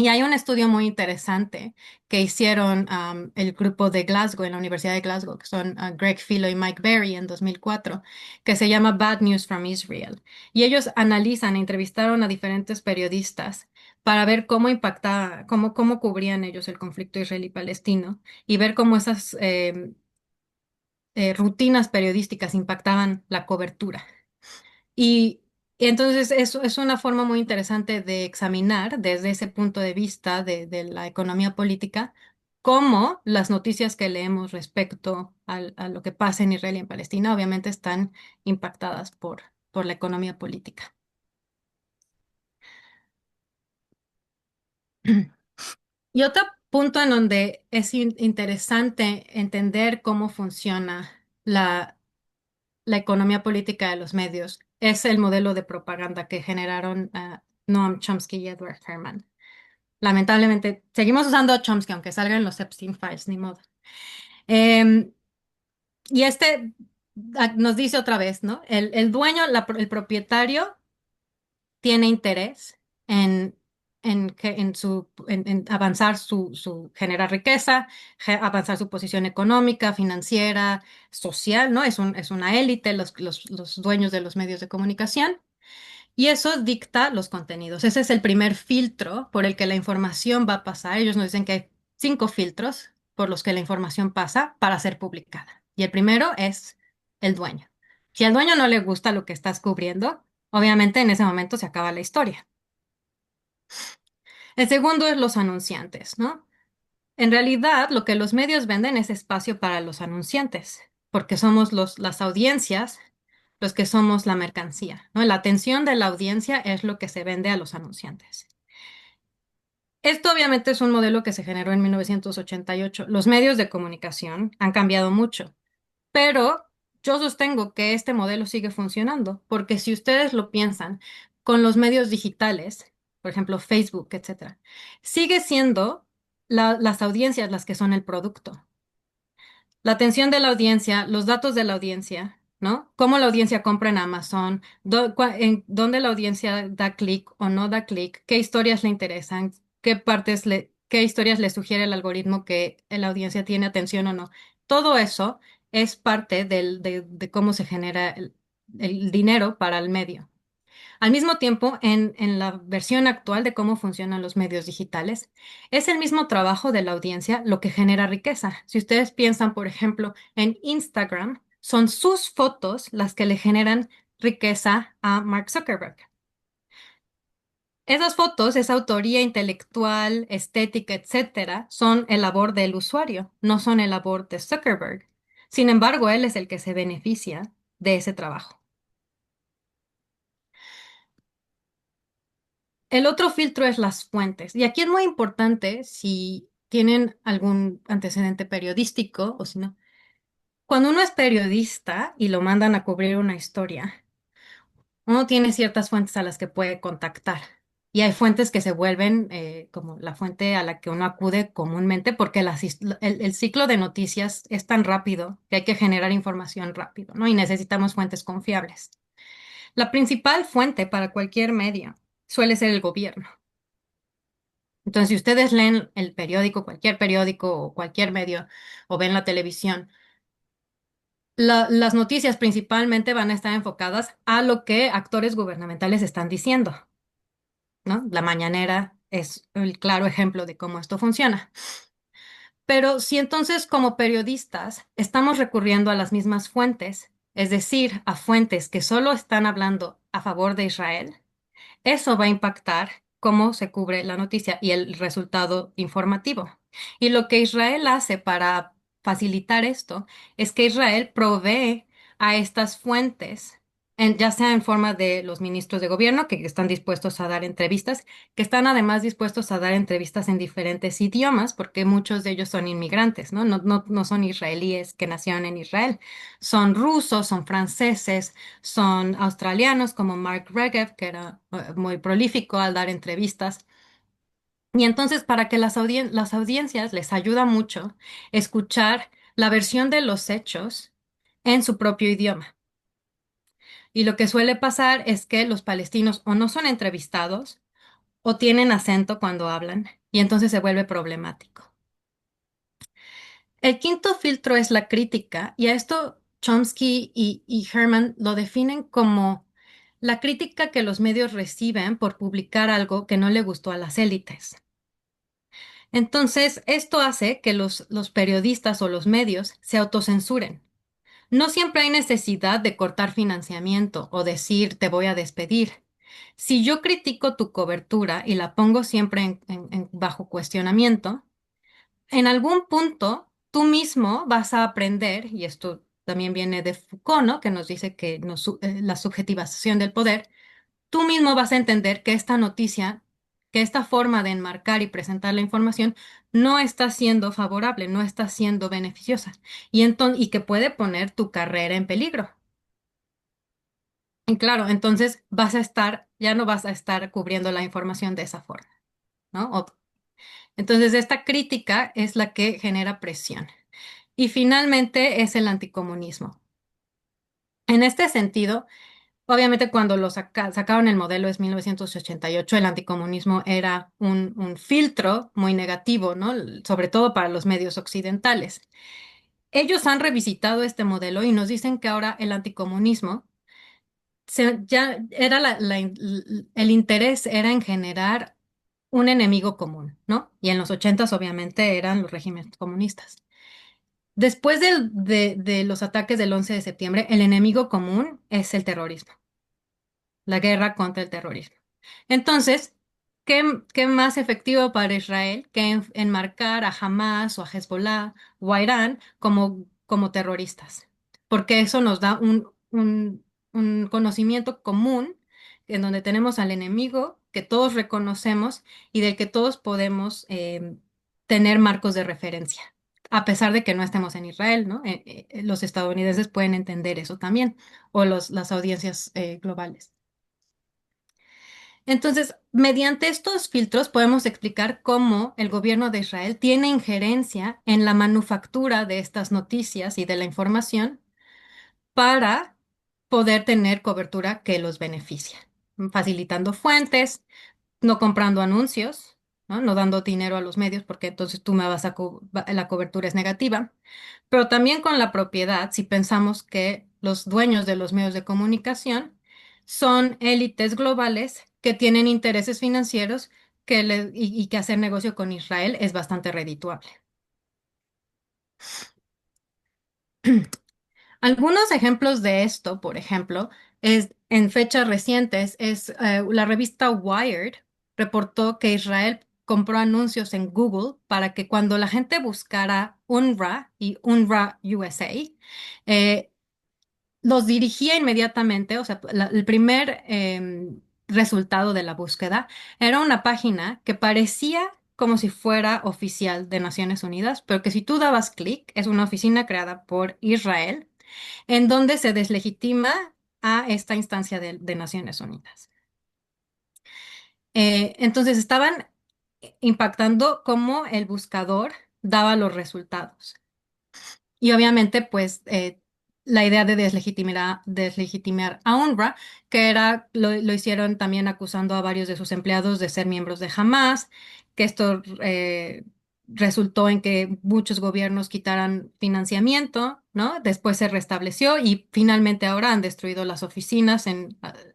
Y hay un estudio muy interesante que hicieron el grupo de Glasgow, en la Universidad de Glasgow, que son Greg Philo y Mike Berry en 2004, que se llama Bad News from Israel. Y ellos analizan, entrevistaron a diferentes periodistas para ver cómo impactaba, cómo cubrían ellos el conflicto israelí-palestino y ver cómo esas rutinas periodísticas impactaban la cobertura. Y entonces eso es una forma muy interesante de examinar desde ese punto de vista de la economía política cómo las noticias que leemos respecto a lo que pasa en Israel y en Palestina obviamente están impactadas por la economía política. Y otro punto en donde es interesante entender cómo funciona la economía política de los medios es el modelo de propaganda que generaron Noam Chomsky y Edward Herman. Lamentablemente, seguimos usando a Chomsky, aunque salgan los Epstein Files, ni modo. Eh, y nos dice otra vez, ¿no? El dueño, el propietario, tiene interés en, en avanzar generar riqueza, avanzar su posición económica, financiera, social, ¿no? Es una élite, los dueños de los medios de comunicación. Y eso dicta los contenidos. Ese es el primer filtro por el que la información va a pasar. Ellos nos dicen que hay 5 filtros por los que la información pasa para ser publicada. Y el primero es el dueño. Si al dueño no le gusta lo que estás cubriendo, obviamente en ese momento se acaba la historia. El segundo es los anunciantes, ¿no? En realidad, lo que los medios venden es espacio para los anunciantes, porque somos las audiencias los que somos la mercancía, ¿no? La atención de la audiencia es lo que se vende a los anunciantes. Esto obviamente es un modelo que se generó en 1988. Los medios de comunicación han cambiado mucho, pero yo sostengo que este modelo sigue funcionando, porque si ustedes lo piensan con los medios digitales, por ejemplo Facebook, etcétera, sigue siendo las audiencias las que son el producto. La atención de la audiencia, los datos de la audiencia, ¿no? Cómo la audiencia compra en Amazon, en dónde la audiencia da clic o no da clic, qué historias le interesan, qué historias le sugiere el algoritmo que la audiencia tiene atención o no. Todo eso es parte de cómo se genera el dinero para el medio. Al mismo tiempo, en la versión actual de cómo funcionan los medios digitales, es el mismo trabajo de la audiencia lo que genera riqueza. Si ustedes piensan, por ejemplo, en Instagram, son sus fotos las que le generan riqueza a Mark Zuckerberg. Esas fotos, esa autoría intelectual, estética, etcétera, son el labor del usuario, no son el labor de Zuckerberg. Sin embargo, él es el que se beneficia de ese trabajo. El otro filtro es las fuentes. Y aquí es muy importante si tienen algún antecedente periodístico o si no. Cuando uno es periodista y lo mandan a cubrir una historia, uno tiene ciertas fuentes a las que puede contactar. Y hay fuentes que se vuelven como la fuente a la que uno acude comúnmente porque el ciclo de noticias es tan rápido que hay que generar información rápido, ¿no? Y necesitamos fuentes confiables. La principal fuente para cualquier medio suele ser el gobierno. Entonces, si ustedes leen el periódico, cualquier periódico o cualquier medio, o ven la televisión, las noticias principalmente van a estar enfocadas a lo que actores gubernamentales están diciendo, ¿no? La mañanera es el claro ejemplo de cómo esto funciona. Pero si entonces como periodistas estamos recurriendo a las mismas fuentes, es decir, a fuentes que solo están hablando a favor de Israel, eso va a impactar cómo se cubre la noticia y el resultado informativo. Y lo que Israel hace para facilitar esto es que Israel provee a estas fuentes, ya sea en forma de los ministros de gobierno que están dispuestos a dar entrevistas, que están además dispuestos a dar entrevistas en diferentes idiomas, porque muchos de ellos son inmigrantes, ¿no? No son israelíes que nacieron en Israel, son rusos, son franceses, son australianos como Mark Regev, que era muy prolífico al dar entrevistas. Y entonces para que las audiencias les ayuda mucho escuchar la versión de los hechos en su propio idioma. Y lo que suele pasar es que los palestinos o no son entrevistados o tienen acento cuando hablan y entonces se vuelve problemático. El quinto filtro es la crítica, y a esto Chomsky y Herman lo definen como la crítica que los medios reciben por publicar algo que no le gustó a las élites. Entonces, esto hace que los periodistas o los medios se autocensuren. No siempre hay necesidad de cortar financiamiento o decir te voy a despedir. Si yo critico tu cobertura y la pongo siempre bajo cuestionamiento, en algún punto tú mismo vas a aprender, y esto también viene de Foucault, ¿no? Que nos dice que la subjetivación del poder, tú mismo vas a entender que esta noticia, que esta forma de enmarcar y presentar la información no está siendo favorable, no está siendo beneficiosa, y que puede poner tu carrera en peligro. Y claro, entonces ya no vas a estar cubriendo la información de esa forma, ¿no? Entonces, esta crítica es la que genera presión. Y finalmente es el anticomunismo. En este sentido, obviamente cuando sacaron el modelo es 1988, el anticomunismo era un filtro muy negativo, ¿no? Sobre todo para los medios occidentales. Ellos han revisitado este modelo y nos dicen que ahora el anticomunismo ya era el interés era en generar un enemigo común, ¿no? Y en los ochentas obviamente eran los regímenes comunistas. Después de los ataques del 11 de septiembre, el enemigo común es el terrorismo, la guerra contra el terrorismo. Entonces, ¿qué más efectivo para Israel que enmarcar a Hamas o a Hezbollah o a Irán como terroristas? Porque eso nos da un conocimiento común en donde tenemos al enemigo que todos reconocemos y del que todos podemos tener marcos de referencia. A pesar de que no estemos en Israel, ¿no? Los estadounidenses pueden entender eso también, o las audiencias globales. Entonces, mediante estos filtros podemos explicar cómo el gobierno de Israel tiene injerencia en la manufactura de estas noticias y de la información para poder tener cobertura que los beneficia, facilitando fuentes, no comprando anuncios, ¿no? No dando dinero a los medios porque entonces tú me vas la cobertura es negativa, pero también con la propiedad, si pensamos que los dueños de los medios de comunicación son élites globales que tienen intereses financieros y que hacer negocio con Israel es bastante redituable. Algunos ejemplos de esto, por ejemplo, es en fechas recientes, la revista Wired reportó que Israel compró anuncios en Google para que cuando la gente buscara UNRWA y UNRWA USA, eh, los dirigía inmediatamente, o sea, el primer resultado de la búsqueda era una página que parecía como si fuera oficial de Naciones Unidas, pero que si tú dabas clic, es una oficina creada por Israel, en donde se deslegitima a esta instancia de Naciones Unidas. Entonces estaban impactando cómo el buscador daba los resultados. Y obviamente, pues, la idea de deslegitimar a UNRWA, que era, lo hicieron también acusando a varios de sus empleados de ser miembros de Hamas, que esto resultó en que muchos gobiernos quitaran financiamiento, ¿no? Después se restableció y finalmente ahora han destruido las oficinas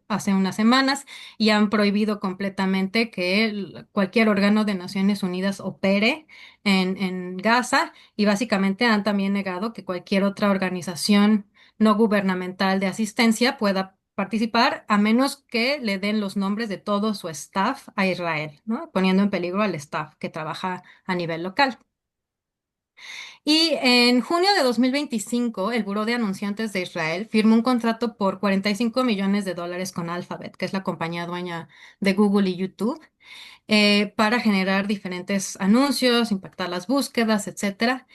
hace unas semanas y han prohibido completamente que cualquier órgano de Naciones Unidas opere en Gaza y básicamente han también negado que cualquier otra organización no gubernamental de asistencia pueda participar a menos que le den los nombres de todo su staff a Israel, ¿no? Poniendo en peligro al staff que trabaja a nivel local. Y en junio de 2025, el Buró de Anunciantes de Israel firmó un contrato por $45 millones con Alphabet, que es la compañía dueña de Google y YouTube, para generar diferentes anuncios, impactar las búsquedas, etcétera.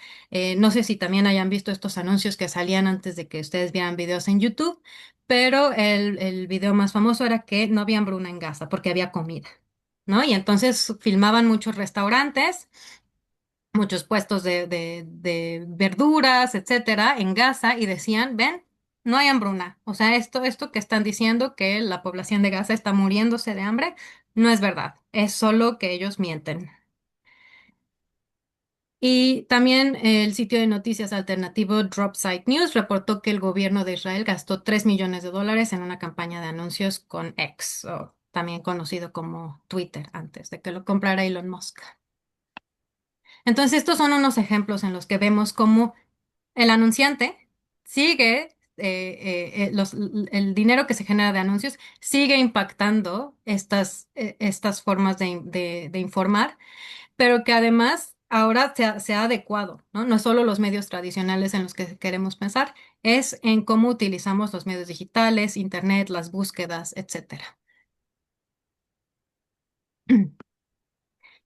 No sé si también hayan visto estos anuncios que salían antes de que ustedes vieran videos en YouTube, pero el video más famoso era que no había hambruna en Gaza porque había comida, ¿no? Y entonces filmaban muchos restaurantes, muchos puestos de verduras, etcétera, en Gaza y decían, ven, no hay hambruna. O sea, esto que están diciendo que la población de Gaza está muriéndose de hambre, no es verdad. Es solo que ellos mienten. Y también el sitio de noticias alternativo Dropsite News reportó que el gobierno de Israel gastó $3 millones en una campaña de anuncios con X, o también conocido como Twitter, antes de que lo comprara Elon Musk. Entonces, estos son unos ejemplos en los que vemos cómo el anunciante sigue, el dinero que se genera de anuncios sigue impactando estas formas de informar, pero que además ahora se ha adecuado, ¿no? No es solo los medios tradicionales en los que queremos pensar, es en cómo utilizamos los medios digitales, Internet, las búsquedas, etcétera.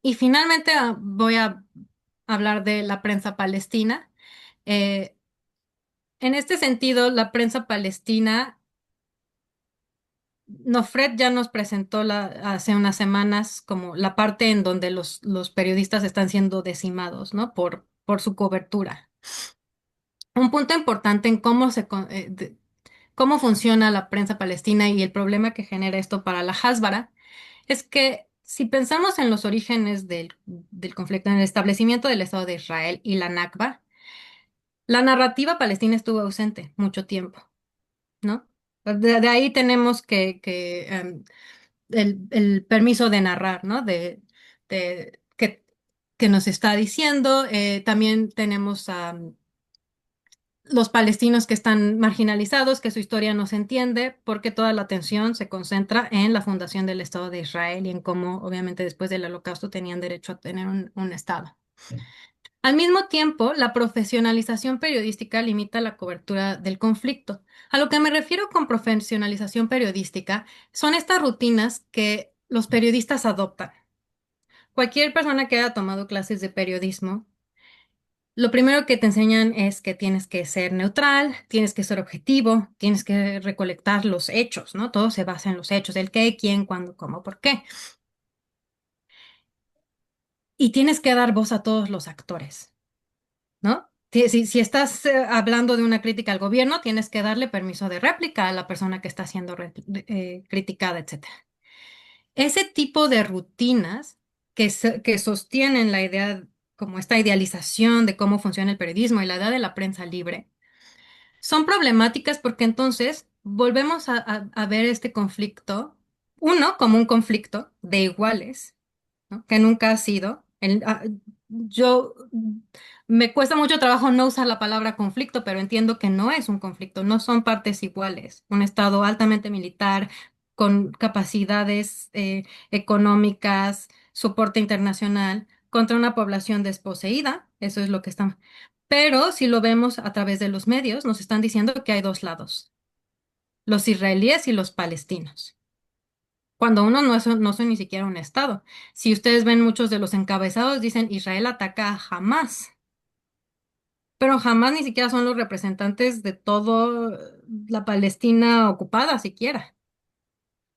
Y finalmente voy a hablar de la prensa palestina. Eh, en este sentido, la prensa palestina, Nofret ya nos presentó hace unas semanas como la parte en donde los periodistas están siendo decimados, ¿no? Por su cobertura. Un punto importante en cómo funciona la prensa palestina y el problema que genera esto para la Hasbara es que si pensamos en los orígenes del conflicto, en el establecimiento del Estado de Israel y la Nakba, la narrativa palestina estuvo ausente mucho tiempo, ¿no? De ahí tenemos el permiso de narrar, ¿no? De- que, que nos está diciendo. También tenemos a los palestinos que están marginalizados, que su historia no se entiende, porque toda la atención se concentra en la fundación del Estado de Israel y en cómo, obviamente, después del Holocausto tenían derecho a tener un Estado. Al mismo tiempo, la profesionalización periodística limita la cobertura del conflicto. A lo que me refiero con profesionalización periodística son estas rutinas que los periodistas adoptan. Cualquier persona que haya tomado clases de periodismo, lo primero que te enseñan es que tienes que ser neutral, tienes que ser objetivo, tienes que recolectar los hechos, ¿no? Todo se basa en los hechos, el qué, quién, cuándo, cómo, por qué. Y tienes que dar voz a todos los actores, ¿no? Si estás hablando de una crítica al gobierno, tienes que darle permiso de réplica a la persona que está siendo criticada, etcétera. Ese tipo de rutinas que sostienen la idea, como esta idealización de cómo funciona el periodismo y la idea de la prensa libre, son problemáticas porque entonces volvemos a ver este conflicto, uno, como un conflicto de iguales, ¿no? Que nunca ha sido. Yo me cuesta mucho trabajo no usar la palabra conflicto, pero entiendo que no es un conflicto, no son partes iguales. Un estado altamente militar, con capacidades económicas, soporte internacional, contra una población desposeída, eso es lo que están. Pero si lo vemos a través de los medios, nos están diciendo que hay dos lados, los israelíes y los palestinos. cuando uno no son ni siquiera un estado. Si ustedes ven muchos de los encabezados, dicen Israel ataca a Hamas, pero Hamas ni siquiera son los representantes de toda la Palestina ocupada, siquiera,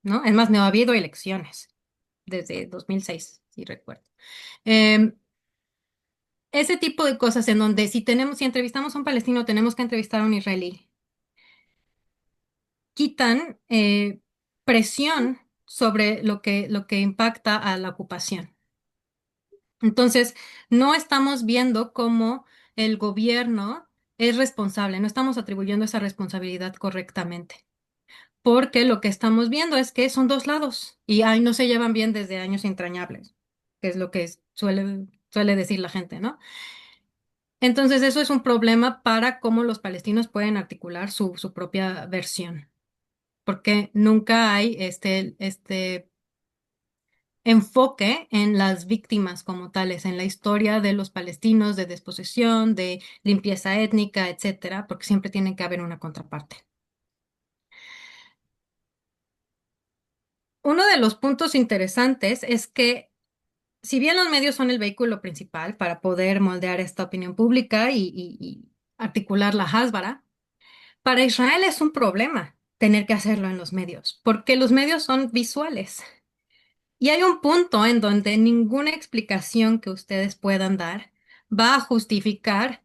¿no? Es más, no ha habido elecciones desde 2006, si recuerdo. Em, Ese tipo de cosas en donde si entrevistamos a un palestino, tenemos que entrevistar a un israelí, quitan presión sobre lo que impacta a la ocupación. Entonces, no estamos viendo cómo el gobierno es responsable, no estamos atribuyendo esa responsabilidad correctamente, porque lo que estamos viendo es que son dos lados y ay, no se llevan bien desde años entrañables, que es lo que suele decir la gente, ¿no? Entonces, eso es un problema para cómo los palestinos pueden articular su propia versión, porque nunca hay este enfoque en las víctimas como tales, en la historia de los palestinos, de desposesión, de limpieza étnica, etcétera, porque siempre tiene que haber una contraparte. Uno de los puntos interesantes es que, si bien los medios son el vehículo principal para poder moldear esta opinión pública y articular la Hasbara, para Israel es un problema tener que hacerlo en los medios, porque los medios son visuales. Y hay un punto en donde ninguna explicación que ustedes puedan dar va a justificar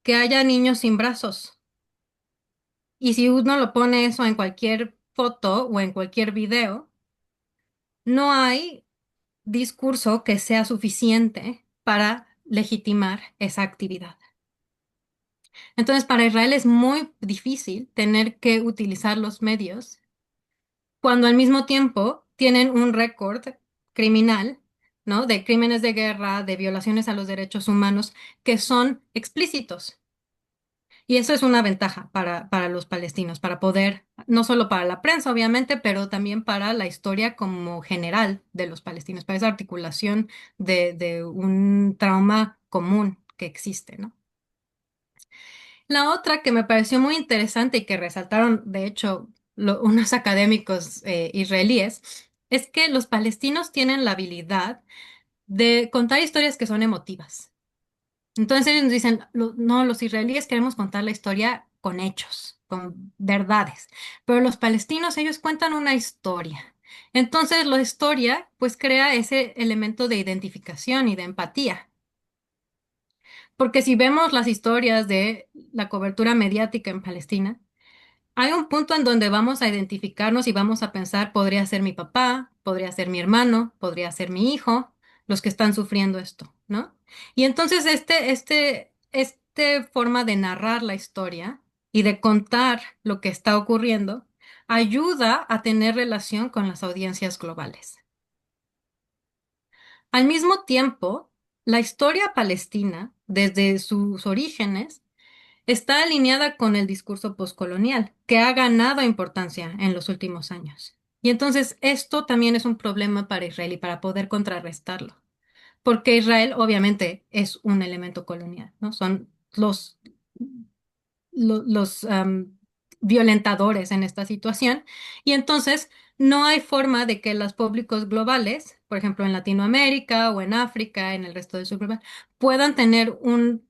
que haya niños sin brazos. Y si uno lo pone eso en cualquier foto o en cualquier video, no hay discurso que sea suficiente para legitimar esa actividad. Entonces, para Israel es muy difícil tener que utilizar los medios cuando al mismo tiempo tienen un récord criminal, ¿no? De crímenes de guerra, de violaciones a los derechos humanos, que son explícitos. Y eso es una ventaja para los palestinos, para poder, no solo para la prensa, obviamente, pero también para la historia como general de los palestinos, para esa articulación de un trauma común que existe, ¿no? La otra que me pareció muy interesante y que resaltaron, de hecho, unos académicos israelíes, es que los palestinos tienen la habilidad de contar historias que son emotivas. Entonces ellos nos dicen, no, los israelíes queremos contar la historia con hechos, con verdades, pero los palestinos, ellos cuentan una historia. Entonces la historia pues crea ese elemento de identificación y de empatía. Porque si vemos las historias de la cobertura mediática en Palestina, hay un punto en donde vamos a identificarnos y vamos a pensar, podría ser mi papá, podría ser mi hermano, podría ser mi hijo, los que están sufriendo esto, ¿no? Y entonces este forma de narrar la historia y de contar lo que está ocurriendo ayuda a tener relación con las audiencias globales. Al mismo tiempo, la historia palestina, desde sus orígenes, está alineada con el discurso postcolonial, que ha ganado importancia en los últimos años. Y entonces esto también es un problema para Israel y para poder contrarrestarlo, porque Israel obviamente es un elemento colonial, ¿no? Son los violentadores en esta situación. Y entonces no hay forma de que los públicos globales, por ejemplo en Latinoamérica o en África, en el resto del sur global, puedan tener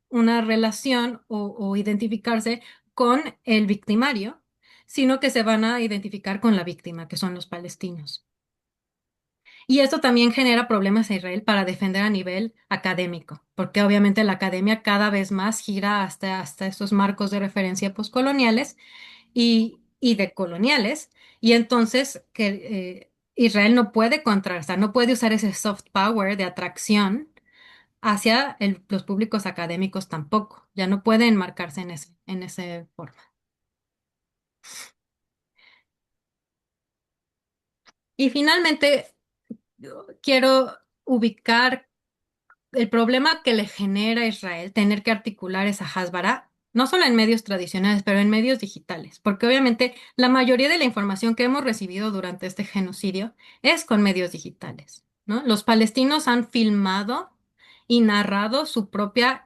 una relación o identificarse con el victimario, sino que se van a identificar con la víctima, que son los palestinos. Y esto también genera problemas a Israel para defender a nivel académico, porque obviamente la academia cada vez más gira hasta estos marcos de referencia postcoloniales y decoloniales, y entonces que Israel no puede contrastar, no puede usar ese soft power de atracción hacia los públicos académicos tampoco, ya no puede enmarcarse en esa forma. Y finalmente, yo quiero ubicar el problema que le genera a Israel tener que articular esa Hasbara, no solo en medios tradicionales, pero en medios digitales, porque obviamente la mayoría de la información que hemos recibido durante este genocidio es con medios digitales, ¿no? Los palestinos han filmado y narrado su propio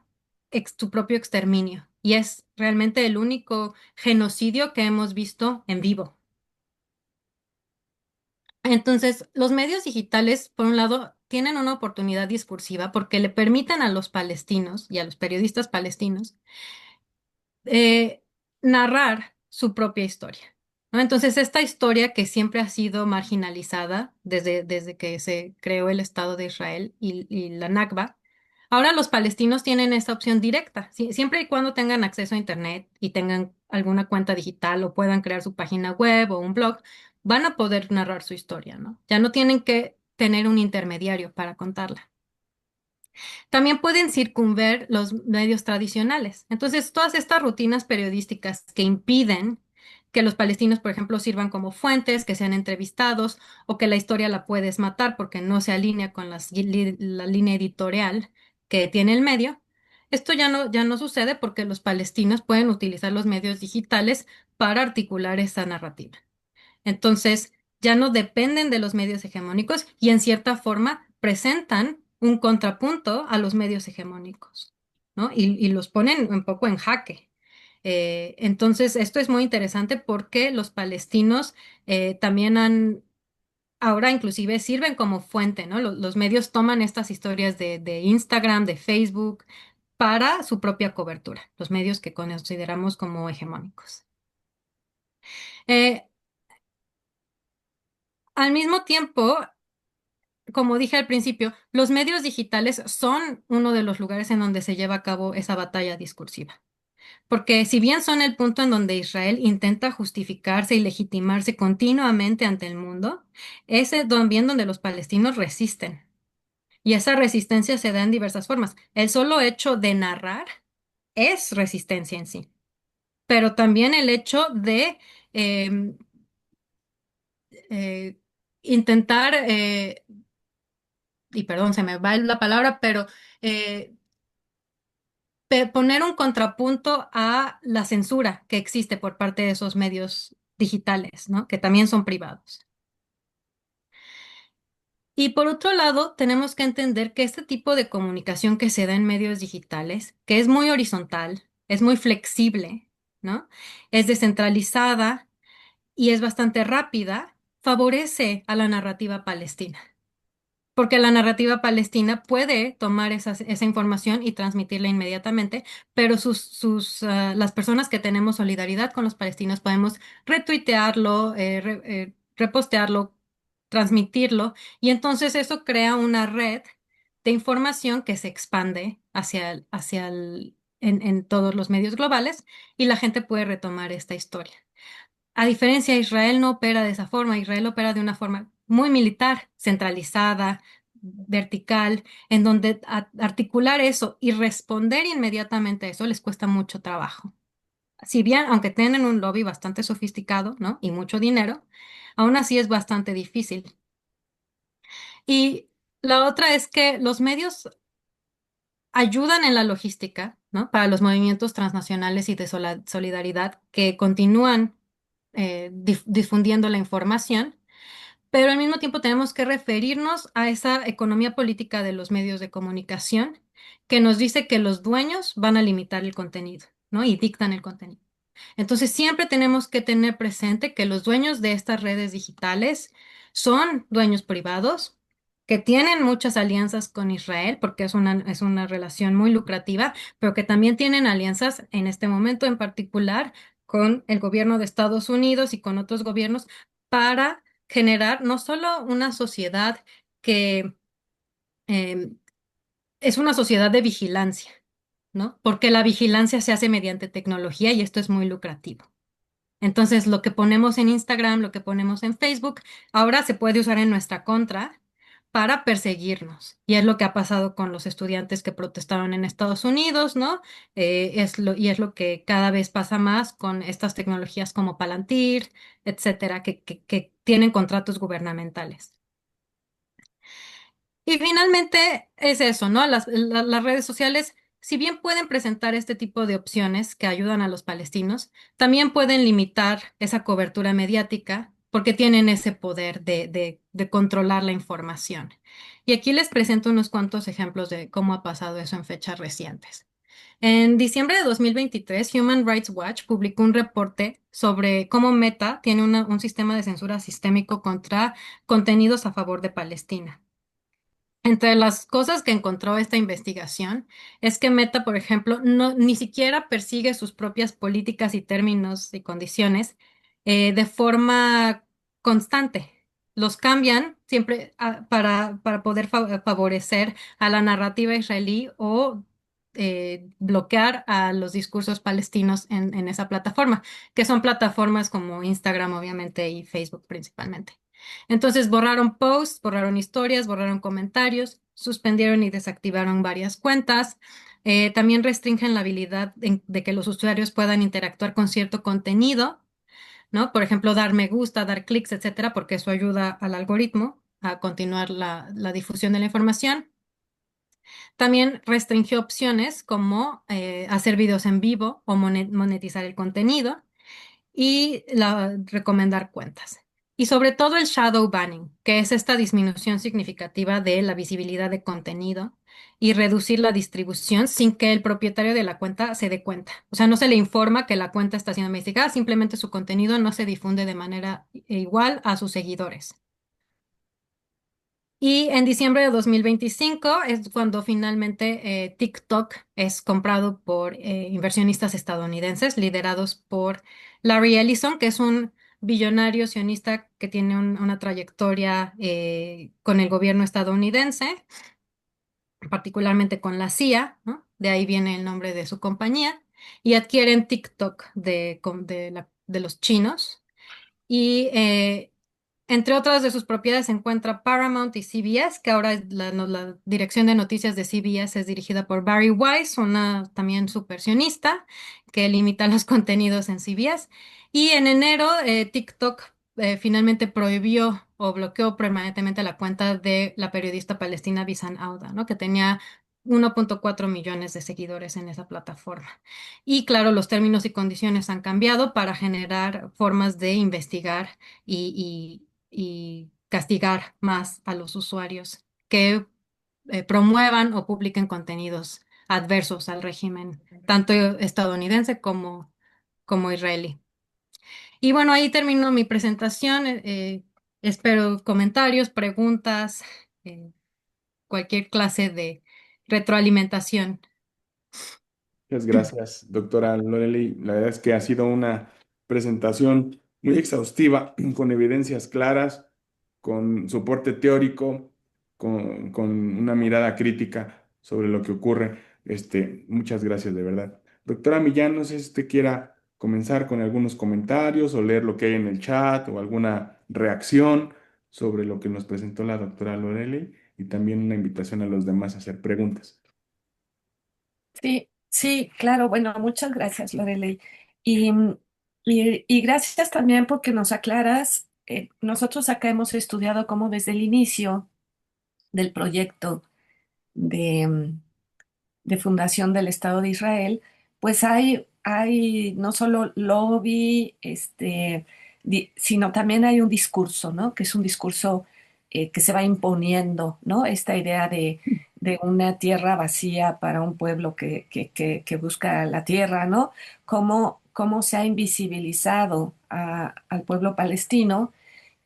exterminio, y es realmente el único genocidio que hemos visto en vivo. Entonces, los medios digitales, por un lado, tienen una oportunidad discursiva porque le permiten a los palestinos y a los periodistas palestinos eh, narrar su propia historia, ¿no? Entonces, esta historia que siempre ha sido marginalizada desde que se creó el Estado de Israel y la Nakba, ahora los palestinos tienen esta opción directa, siempre y cuando tengan acceso a Internet y tengan alguna cuenta digital o puedan crear su página web o un blog, van a poder narrar su historia, ¿no? Ya no tienen que tener un intermediario para contarla. También pueden circunver los medios tradicionales. Entonces, todas estas rutinas periodísticas que impiden que los palestinos, por ejemplo, sirvan como fuentes, que sean entrevistados o que la historia la puedes matar porque no se alinea con la línea editorial que tiene el medio. Esto ya no sucede porque los palestinos pueden utilizar los medios digitales para articular esa narrativa. Entonces, ya no dependen de los medios hegemónicos y en cierta forma presentan un contrapunto a los medios hegemónicos, ¿no? Y los ponen un poco en jaque. Entonces, esto es muy interesante porque los palestinos también ahora inclusive sirven como fuente, ¿no? Los medios toman estas historias de Instagram, de Facebook, para su propia cobertura, los medios que consideramos como hegemónicos. Eh, Al mismo tiempo, como dije al principio, los medios digitales son uno de los lugares en donde se lleva a cabo esa batalla discursiva. Porque si bien son el punto en donde Israel intenta justificarse y legitimarse continuamente ante el mundo, es también donde los palestinos resisten. Y esa resistencia se da en diversas formas. El solo hecho de narrar es resistencia en sí, pero también el hecho de eh, eh, intentar, y perdón, se me va la palabra, pero eh, poner un contrapunto a la censura que existe por parte de esos medios digitales, ¿no? Que también son privados. Y por otro lado, tenemos que entender que este tipo de comunicación que se da en medios digitales, que es muy horizontal, es muy flexible, ¿no? Es descentralizada y es bastante rápida, favorece a la narrativa palestina. Porque la narrativa palestina puede tomar esa información y transmitirla inmediatamente, pero las personas que tenemos solidaridad con los palestinos podemos retuitearlo, repostearlo, transmitirlo, y entonces eso crea una red de información que se expande en todos los medios globales y la gente puede retomar esta historia. A diferencia, Israel no opera de esa forma. Israel opera de una forma muy militar, centralizada, vertical, en donde articular eso y responder inmediatamente a eso les cuesta mucho trabajo. Si bien, aunque tienen un lobby bastante sofisticado, ¿no? Y mucho dinero, aún así es bastante difícil. Y la otra es que los medios ayudan en la logística, ¿no? Para los movimientos transnacionales y de solidaridad que continúan difundiendo la información, pero al mismo tiempo tenemos que referirnos a esa economía política de los medios de comunicación que nos dice que los dueños van a limitar el contenido, ¿no? Y dictan el contenido. Entonces, siempre tenemos que tener presente que los dueños de estas redes digitales son dueños privados, que tienen muchas alianzas con Israel, porque es una relación muy lucrativa, pero que también tienen alianzas en este momento en particular con el gobierno de Estados Unidos y con otros gobiernos para generar no solo una sociedad que eh, es una sociedad de vigilancia, ¿no? Porque la vigilancia se hace mediante tecnología y esto es muy lucrativo. Entonces, lo que ponemos en Instagram, lo que ponemos en Facebook, ahora se puede usar en nuestra contra para perseguirnos. Y es lo que ha pasado con los estudiantes que protestaron en Estados Unidos, ¿no? Y es lo que cada vez pasa más con estas tecnologías como Palantir, etcétera, que tienen contratos gubernamentales. Y finalmente es eso, ¿no? Las redes sociales, si bien pueden presentar este tipo de opciones que ayudan a los palestinos, también pueden limitar esa cobertura mediática porque tienen ese poder de controlar la información. Y aquí les presento unos cuantos ejemplos de cómo ha pasado eso en fechas recientes. En diciembre de 2023, Human Rights Watch publicó un reporte sobre cómo Meta tiene un sistema de censura sistémico contra contenidos a favor de Palestina. Entre las cosas que encontró esta investigación es que Meta, por ejemplo, no, ni siquiera persigue sus propias políticas y términos y condiciones de forma constante. Los cambian siempre para poder favorecer a la narrativa israelí o bloquear a los discursos palestinos en esa plataforma, que son plataformas como Instagram, obviamente, y Facebook principalmente. Entonces borraron posts, borraron historias, borraron comentarios, suspendieron y desactivaron varias cuentas. También restringen la habilidad de que los usuarios puedan interactuar con cierto contenido, ¿no? Por ejemplo, dar me gusta, dar clics, etcétera, porque eso ayuda al algoritmo a continuar la difusión de la información. También restringió opciones como hacer videos en vivo o monetizar el contenido y recomendar cuentas. Y sobre todo el shadow banning, que es esta disminución significativa de la visibilidad de contenido y reducir la distribución sin que el propietario de la cuenta se dé cuenta. O sea, no se le informa que la cuenta está siendo investigada, simplemente su contenido no se difunde de manera igual a sus seguidores. Y en diciembre de 2025 es cuando finalmente TikTok es comprado por inversionistas estadounidenses liderados por Larry Ellison, que es un billonario sionista que tiene una trayectoria con el gobierno estadounidense, particularmente con la CIA, ¿no? De ahí viene el nombre de su compañía, y adquieren TikTok de los chinos. Y entre otras de sus propiedades se encuentra Paramount y CBS, que ahora la dirección de noticias de CBS es dirigida por Barry Weiss, una también supersionista que limita los contenidos en CBS. Y en enero, TikTok finalmente prohibió o bloqueó permanentemente la cuenta de la periodista palestina Bisan Auda, ¿no? Que tenía 1.4 millones de seguidores en esa plataforma. Y claro, los términos y condiciones han cambiado para generar formas de investigar y castigar más a los usuarios que promuevan o publiquen contenidos adversos al régimen, tanto estadounidense como israelí. Y bueno, ahí termino mi presentación. Espero comentarios, preguntas, eh, cualquier clase de retroalimentación. Muchas gracias, doctora Loreley. La verdad es que ha sido una presentación muy exhaustiva, con evidencias claras, con soporte teórico, con una mirada crítica sobre lo que ocurre. Muchas gracias, de verdad. Doctora Millán, no sé si usted quiera comenzar con algunos comentarios o leer lo que hay en el chat o alguna reacción sobre lo que nos presentó la doctora Loreley y también una invitación a los demás a hacer preguntas. Sí, sí, claro. Bueno, muchas gracias, Lorelei. Y, y gracias también porque nos aclaras. Nosotros acá hemos estudiado cómo desde el inicio del proyecto de, de fundación del Estado de Israel, pues hay no solo lobby, sino también hay un discurso, ¿no? Que es un discurso que se va imponiendo, ¿no? Esta idea de una tierra vacía para un pueblo que busca la tierra, ¿no? Cómo se ha invisibilizado al pueblo palestino.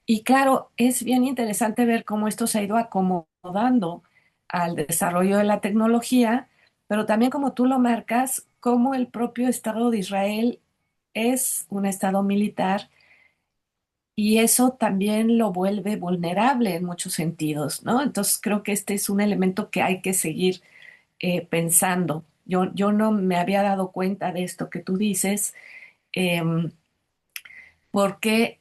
Y claro, es bien interesante ver cómo esto se ha ido acomodando al desarrollo de la tecnología, pero también como tú lo marcas, cómo el propio Estado de Israel es un Estado militar y eso también lo vuelve vulnerable en muchos sentidos, ¿no? Entonces creo que este es un elemento que hay que seguir pensando. Yo no me había dado cuenta de esto que tú dices. em, Porque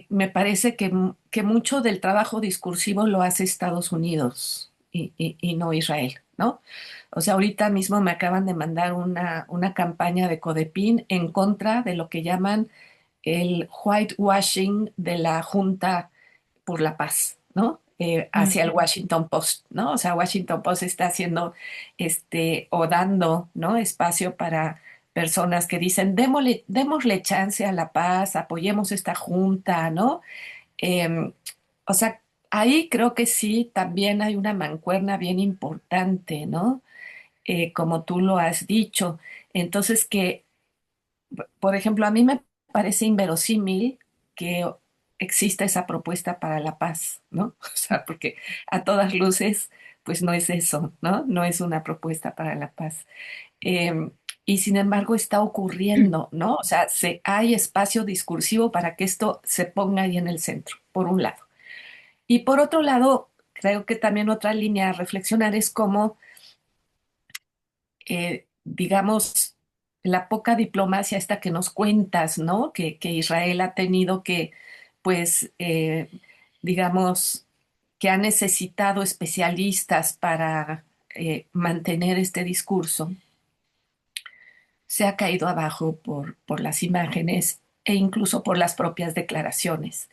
me parece que mucho del trabajo discursivo lo hace Estados Unidos y no Israel, ¿no? O sea, ahorita mismo me acaban de mandar una campaña de Codepin en contra de lo que llaman el whitewashing de la Junta por la Paz, ¿no? Hacia el Washington Post, ¿no? O sea, Washington Post está haciendo o dando, ¿no? Espacio para personas que dicen, démosle chance a la paz, apoyemos esta junta, ¿no? Eh, o sea, ahí creo que sí, también hay una mancuerna bien importante, ¿no? como tú lo has dicho. Entonces, por ejemplo, a mí me parece inverosímil que exista esa propuesta para la paz, ¿no? O sea, porque a todas luces, pues no es eso, ¿no? No es una propuesta para la paz. Eh, y sin embargo está ocurriendo, ¿no? O sea, hay espacio discursivo para que esto se ponga ahí en el centro, por un lado. Y por otro lado, creo que también otra línea a reflexionar es cómo digamos, la poca diplomacia esta que nos cuentas, ¿no? Que Israel ha tenido que, pues, digamos, que ha necesitado especialistas para mantener este discurso, se ha caído abajo por las imágenes e incluso por las propias declaraciones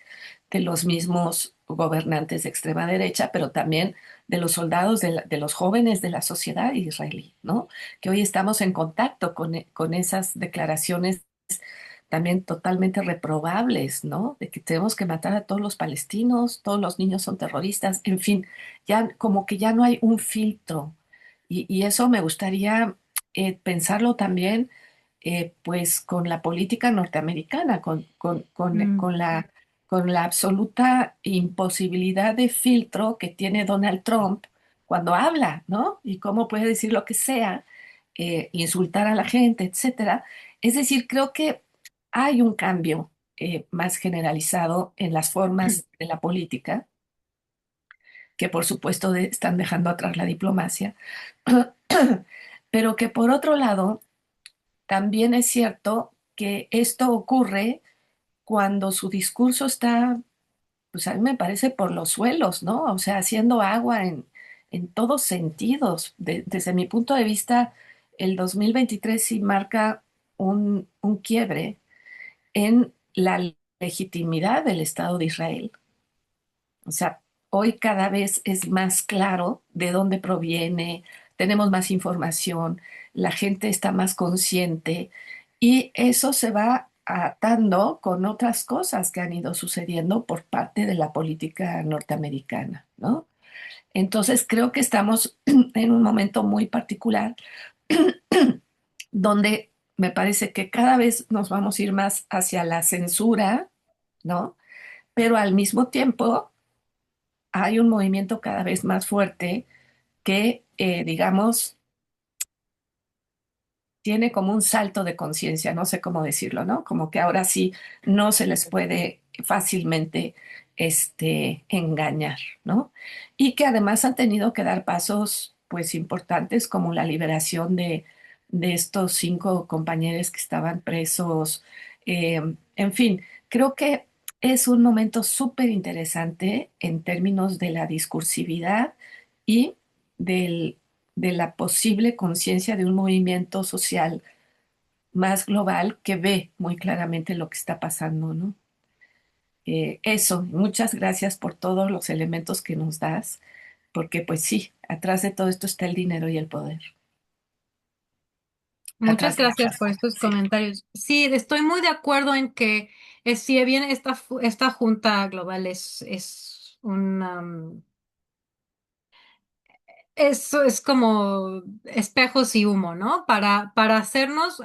de los mismos gobernantes de extrema derecha, pero también de los soldados, de los jóvenes de la sociedad israelí, ¿no? Que hoy estamos en contacto con esas declaraciones también totalmente reprobables, ¿no? De que tenemos que matar a todos los palestinos, todos los niños son terroristas, en fin, ya como que ya no hay un filtro. Y eso me gustaría pensarlo también, pues, con la política norteamericana, Mm. con la absoluta imposibilidad de filtro que tiene Donald Trump cuando habla, ¿no? Y cómo puede decir lo que sea, insultar a la gente, etcétera. Es decir, creo que hay un cambio más generalizado en las formas de la política, que por supuesto están dejando atrás la diplomacia, pero que por otro lado, también es cierto que esto ocurre cuando su discurso está, pues a mí me parece por los suelos, ¿no? O sea, haciendo agua en todos sentidos. Desde mi punto de vista, el 2023 sí marca un quiebre en la legitimidad del Estado de Israel. O sea, hoy cada vez es más claro de dónde proviene, tenemos más información, la gente está más consciente y eso se va atando con otras cosas que han ido sucediendo por parte de la política norteamericana, ¿no? Entonces creo que estamos en un momento muy particular donde me parece que cada vez nos vamos a ir más hacia la censura, ¿no? Pero al mismo tiempo hay un movimiento cada vez más fuerte que, digamos, tiene como un salto de conciencia, no sé cómo decirlo, ¿no? Como que ahora sí no se les puede fácilmente engañar, ¿no? Y que además han tenido que dar pasos, pues, importantes como la liberación de estos 5 compañeros que estaban presos. En fin, creo que es un momento súper interesante en términos de la discursividad y del de la posible conciencia de un movimiento social más global que ve muy claramente lo que está pasando, ¿no? Eso, muchas gracias por todos los elementos que nos das, porque pues sí, atrás de todo esto está el dinero y el poder, Muchas atrás de la gracias por razón, estos sí. comentarios. Sí, estoy muy de acuerdo en que si bien esta junta global es un eso es como espejos y humo, ¿no? Para hacernos,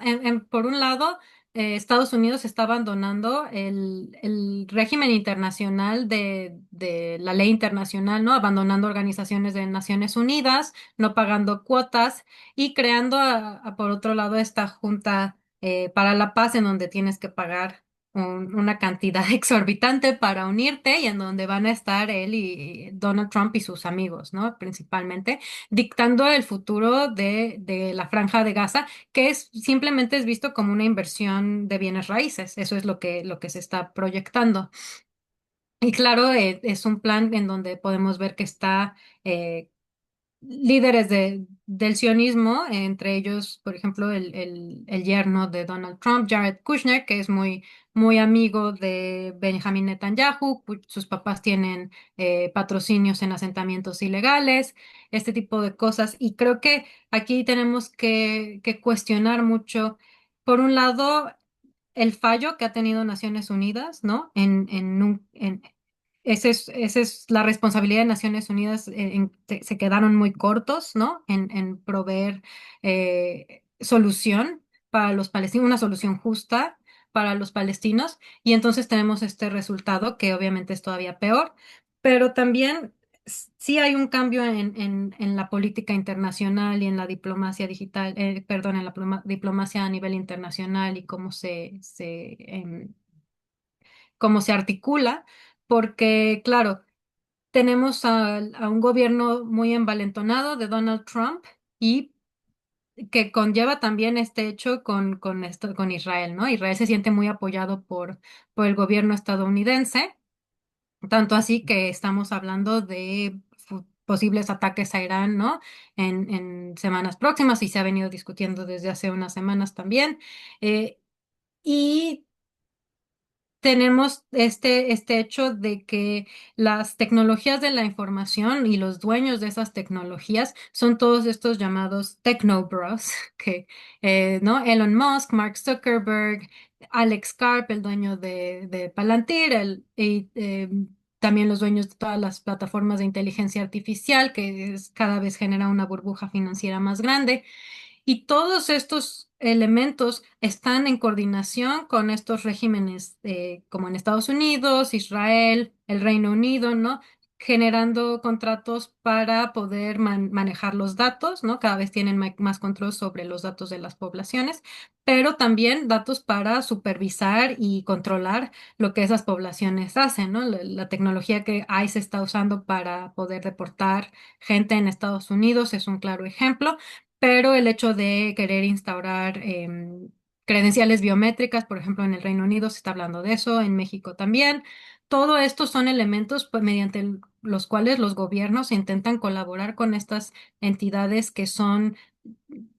por un lado, Estados Unidos está abandonando el régimen internacional de la ley internacional, ¿no? Abandonando organizaciones de Naciones Unidas, no pagando cuotas y creando, por otro lado, esta Junta para la Paz en donde tienes que pagar una cantidad exorbitante para unirte y en donde van a estar él y Donald Trump y sus amigos, ¿no? Principalmente dictando el futuro de la Franja de Gaza, que simplemente es visto como una inversión de bienes raíces. Eso es lo que se está proyectando. Y claro, es un plan en donde podemos ver que está líderes del sionismo, entre ellos, por ejemplo, el yerno de Donald Trump, Jared Kushner, que es muy amigo de Benjamin Netanyahu, sus papás tienen patrocinios en asentamientos ilegales, este tipo de cosas. Y creo que aquí tenemos que cuestionar mucho, por un lado, el fallo que ha tenido Naciones Unidas, ¿no? esa es la responsabilidad de Naciones Unidas, se quedaron muy cortos, ¿no? En proveer solución para los palestinos, una solución justa para los palestinos, y entonces tenemos este resultado que obviamente es todavía peor, pero también sí hay un cambio en la política internacional y en la diplomacia digital, perdón, en la diplomacia a nivel internacional y cómo se articula, porque, claro, tenemos a un gobierno muy envalentonado de Donald Trump y que conlleva también este hecho con Israel, ¿no? Israel se siente muy apoyado por el gobierno estadounidense, tanto así que estamos hablando de posibles ataques a Irán, ¿no? En semanas próximas y se ha venido discutiendo desde hace unas semanas también. Eh, y tenemos este hecho de que las tecnologías de la información y los dueños de esas tecnologías son todos estos llamados technobros, que, ¿no? Elon Musk, Mark Zuckerberg, Alex Karp, el dueño de Palantir, también los dueños de todas las plataformas de inteligencia artificial, que cada vez genera una burbuja financiera más grande. Y todos estos elementos están en coordinación con estos regímenes, como en Estados Unidos, Israel, el Reino Unido, ¿no? Generando contratos para poder manejar los datos, ¿no? Cada vez tienen más control sobre los datos de las poblaciones, pero también datos para supervisar y controlar lo que esas poblaciones hacen, ¿no? La tecnología que ICE está usando para poder deportar gente en Estados Unidos es un claro ejemplo, pero el hecho de querer instaurar credenciales biométricas, por ejemplo, en el Reino Unido se está hablando de eso, en México también. Todo esto son elementos pues, mediante los cuales los gobiernos intentan colaborar con estas entidades que son,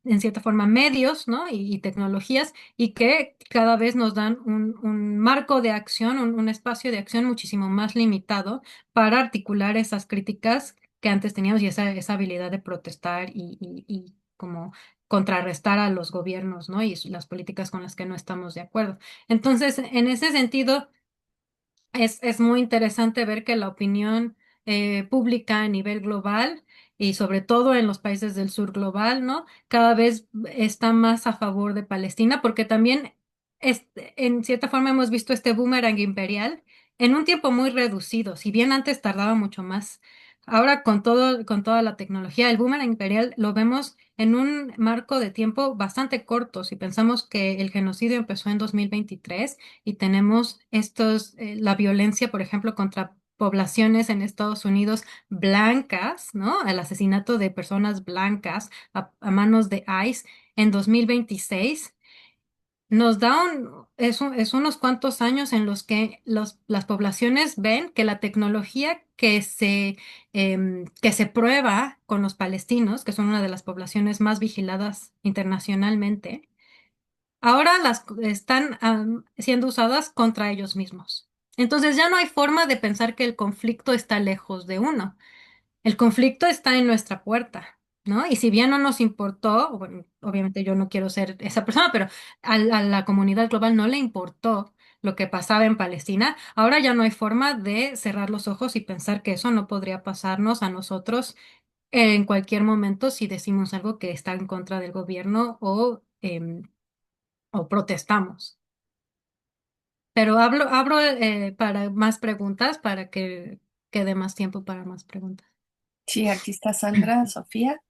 en cierta forma, medios, ¿no? Y tecnologías, y que cada vez nos dan un marco de acción, un espacio de acción muchísimo más limitado para articular esas críticas que antes teníamos y esa habilidad de protestar y como contrarrestar a los gobiernos, ¿no? Y las políticas con las que no estamos de acuerdo. Entonces, en ese sentido, es muy interesante ver que la opinión pública a nivel global y sobre todo en los países del sur global, ¿no? Cada vez está más a favor de Palestina porque también en cierta forma hemos visto este boomerang imperial en un tiempo muy reducido, si bien antes tardaba mucho más. Ahora con toda la tecnología, el boomerang imperial lo vemos en un marco de tiempo bastante corto. Si pensamos que el genocidio empezó en 2023 y tenemos la violencia, por ejemplo, contra poblaciones en Estados Unidos blancas, ¿no? El asesinato de personas blancas a manos de ICE en 2026. Nos da es unos cuantos años en los que las poblaciones ven que la tecnología que se prueba con los palestinos, que son una de las poblaciones más vigiladas internacionalmente, ahora las están siendo usadas contra ellos mismos. Entonces ya no hay forma de pensar que el conflicto está lejos de uno. El conflicto está en nuestra puerta, ¿no? Y si bien no nos importó, bueno, obviamente yo no quiero ser esa persona, pero a la comunidad global no le importó lo que pasaba en Palestina, ahora ya no hay forma de cerrar los ojos y pensar que eso no podría pasarnos a nosotros en cualquier momento si decimos algo que está en contra del gobierno o protestamos. Pero abro para más preguntas para que quede más tiempo para más preguntas. Sí, aquí está Sandra, Sofía.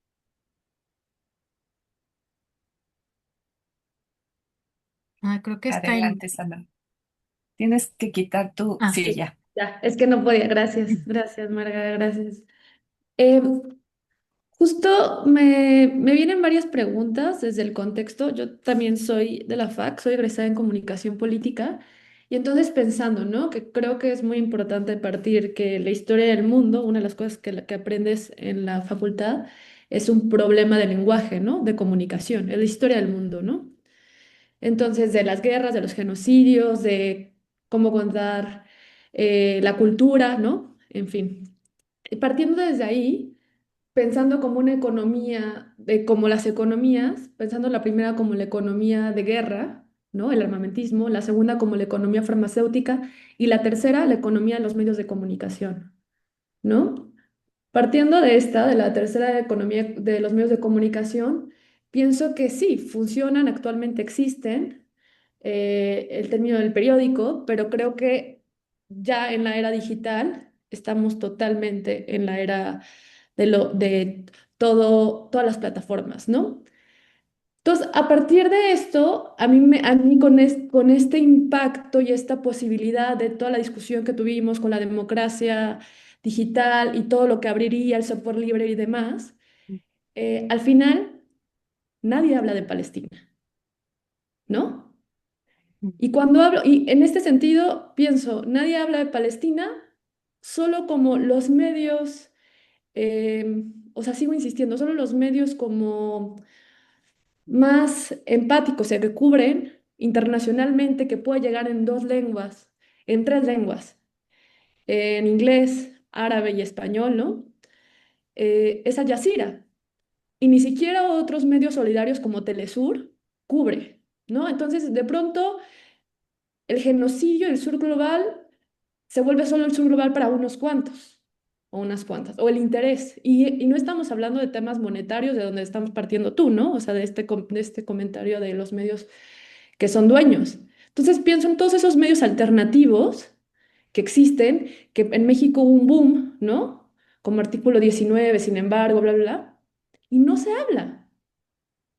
Ah, creo que está en... Adelante, Sandra. Tienes que quitar tu Ah, silla. Ya, es que no podía. Gracias, gracias, Marga, gracias. Eh, Justo me vienen varias preguntas desde el contexto. Yo también soy de la FAC, soy egresada en comunicación política. Y entonces pensando, ¿no? Que creo que es muy importante partir que la historia del mundo, una de las cosas que aprendes en la facultad, es un problema de lenguaje, ¿no? De comunicación, es la historia del mundo, ¿no? Entonces, de las guerras, de los genocidios, de cómo contar la cultura, ¿no? En fin. Y partiendo desde ahí, pensando como una economía, como las economías, pensando la primera como la economía de guerra, ¿no? El armamentismo, la segunda como la economía farmacéutica y la tercera la economía de los medios de comunicación, ¿no? Partiendo de esta, de la tercera economía de los medios de comunicación, pienso que sí, funcionan, actualmente existen, el término del periódico, pero creo que ya en la era digital estamos totalmente en la era de todas las plataformas, ¿no? Entonces, a partir de esto, a mí con este impacto y esta posibilidad de toda la discusión que tuvimos con la democracia digital y todo lo que abriría el software libre y demás, al final nadie habla de Palestina, ¿no? Y cuando hablo, y en este sentido pienso, nadie habla de Palestina solo como los medios, o sea, sigo insistiendo, solo los medios como más empáticos, o sea, que cubren internacionalmente, que puede llegar en dos lenguas, en tres lenguas, en inglés, árabe y español, ¿no? Es Al Jazeera. Y ni siquiera otros medios solidarios como Telesur cubre, ¿no? Entonces, de pronto, el genocidio, el sur global, se vuelve solo el sur global para unos cuantos o unas cuantas, o el interés. Y no estamos hablando de temas monetarios de donde estamos partiendo tú, ¿no? O sea, de este comentario de los medios que son dueños. Entonces pienso en todos esos medios alternativos que existen, que en México hubo un boom, ¿no? Como Artículo 19, sin embargo, bla, bla, bla, y no se habla,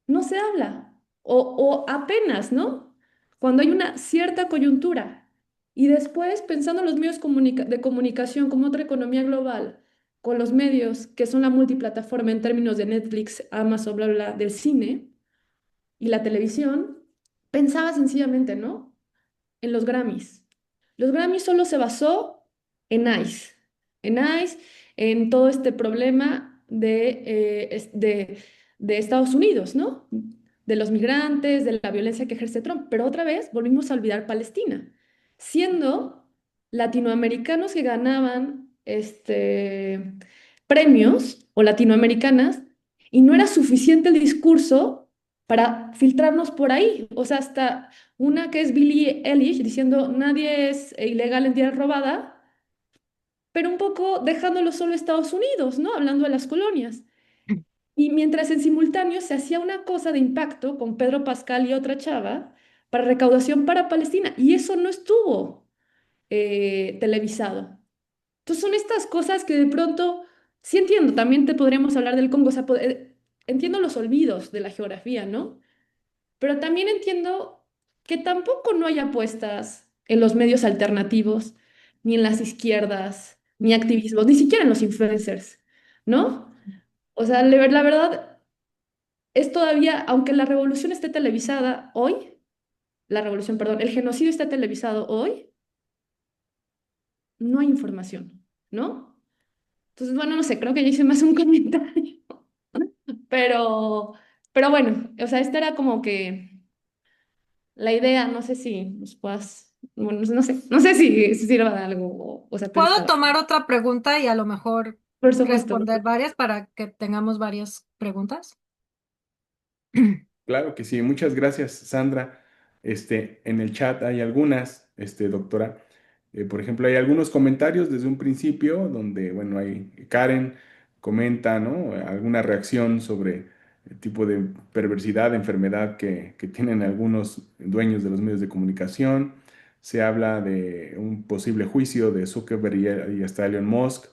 no se habla, o apenas, ¿no? Cuando hay una cierta coyuntura. Y después, pensando en los medios de comunicación como otra economía global, con los medios que son la multiplataforma en términos de Netflix, Amazon, bla, bla, bla, del cine y la televisión, pensaba sencillamente, ¿no? En los Grammys. Los Grammys solo se basó en ICE, en ICE, en todo este problema de Estados Unidos, ¿no? De los migrantes, de la violencia que ejerce Trump. Pero otra vez volvimos a olvidar Palestina, siendo latinoamericanos que ganaban premios o latinoamericanas y no era suficiente el discurso para filtrarnos por ahí. O sea, hasta una que es Billie Eilish diciendo nadie es ilegal en tierra robada, pero un poco dejándolo solo Estados Unidos, ¿no? Hablando de las colonias. Y mientras en simultáneo se hacía una cosa de impacto con Pedro Pascal y otra chava para recaudación para Palestina, y eso no estuvo televisado. Entonces son estas cosas que de pronto, sí entiendo, también te podríamos hablar del Congo, o sea, entiendo los olvidos de la geografía, ¿no? Pero también entiendo que tampoco no hay apuestas en los medios alternativos, ni en las izquierdas, ni activismos, ni siquiera en los influencers, ¿no? O sea, la verdad es todavía, aunque la revolución esté televisada hoy, la revolución, perdón, el genocidio está televisado hoy, no hay información, ¿no? Entonces, bueno, no sé, creo que ya hice más un comentario, pero, pero bueno, o sea, esta era como que la idea, no sé si nos puedas, bueno, no sé si sirva de algo, o sea, ¿Puedo pensaba. tomar otra pregunta y a lo mejor Por supuesto. responder varias para que tengamos varias preguntas? Claro que sí, muchas gracias, Sandra. En el chat hay algunas, doctora. Por ejemplo, hay algunos comentarios desde un principio donde, bueno, hay Karen comenta, ¿no? Alguna reacción sobre el tipo de perversidad, enfermedad que tienen algunos dueños de los medios de comunicación. Se habla de un posible juicio de Zuckerberg y hasta Elon Musk.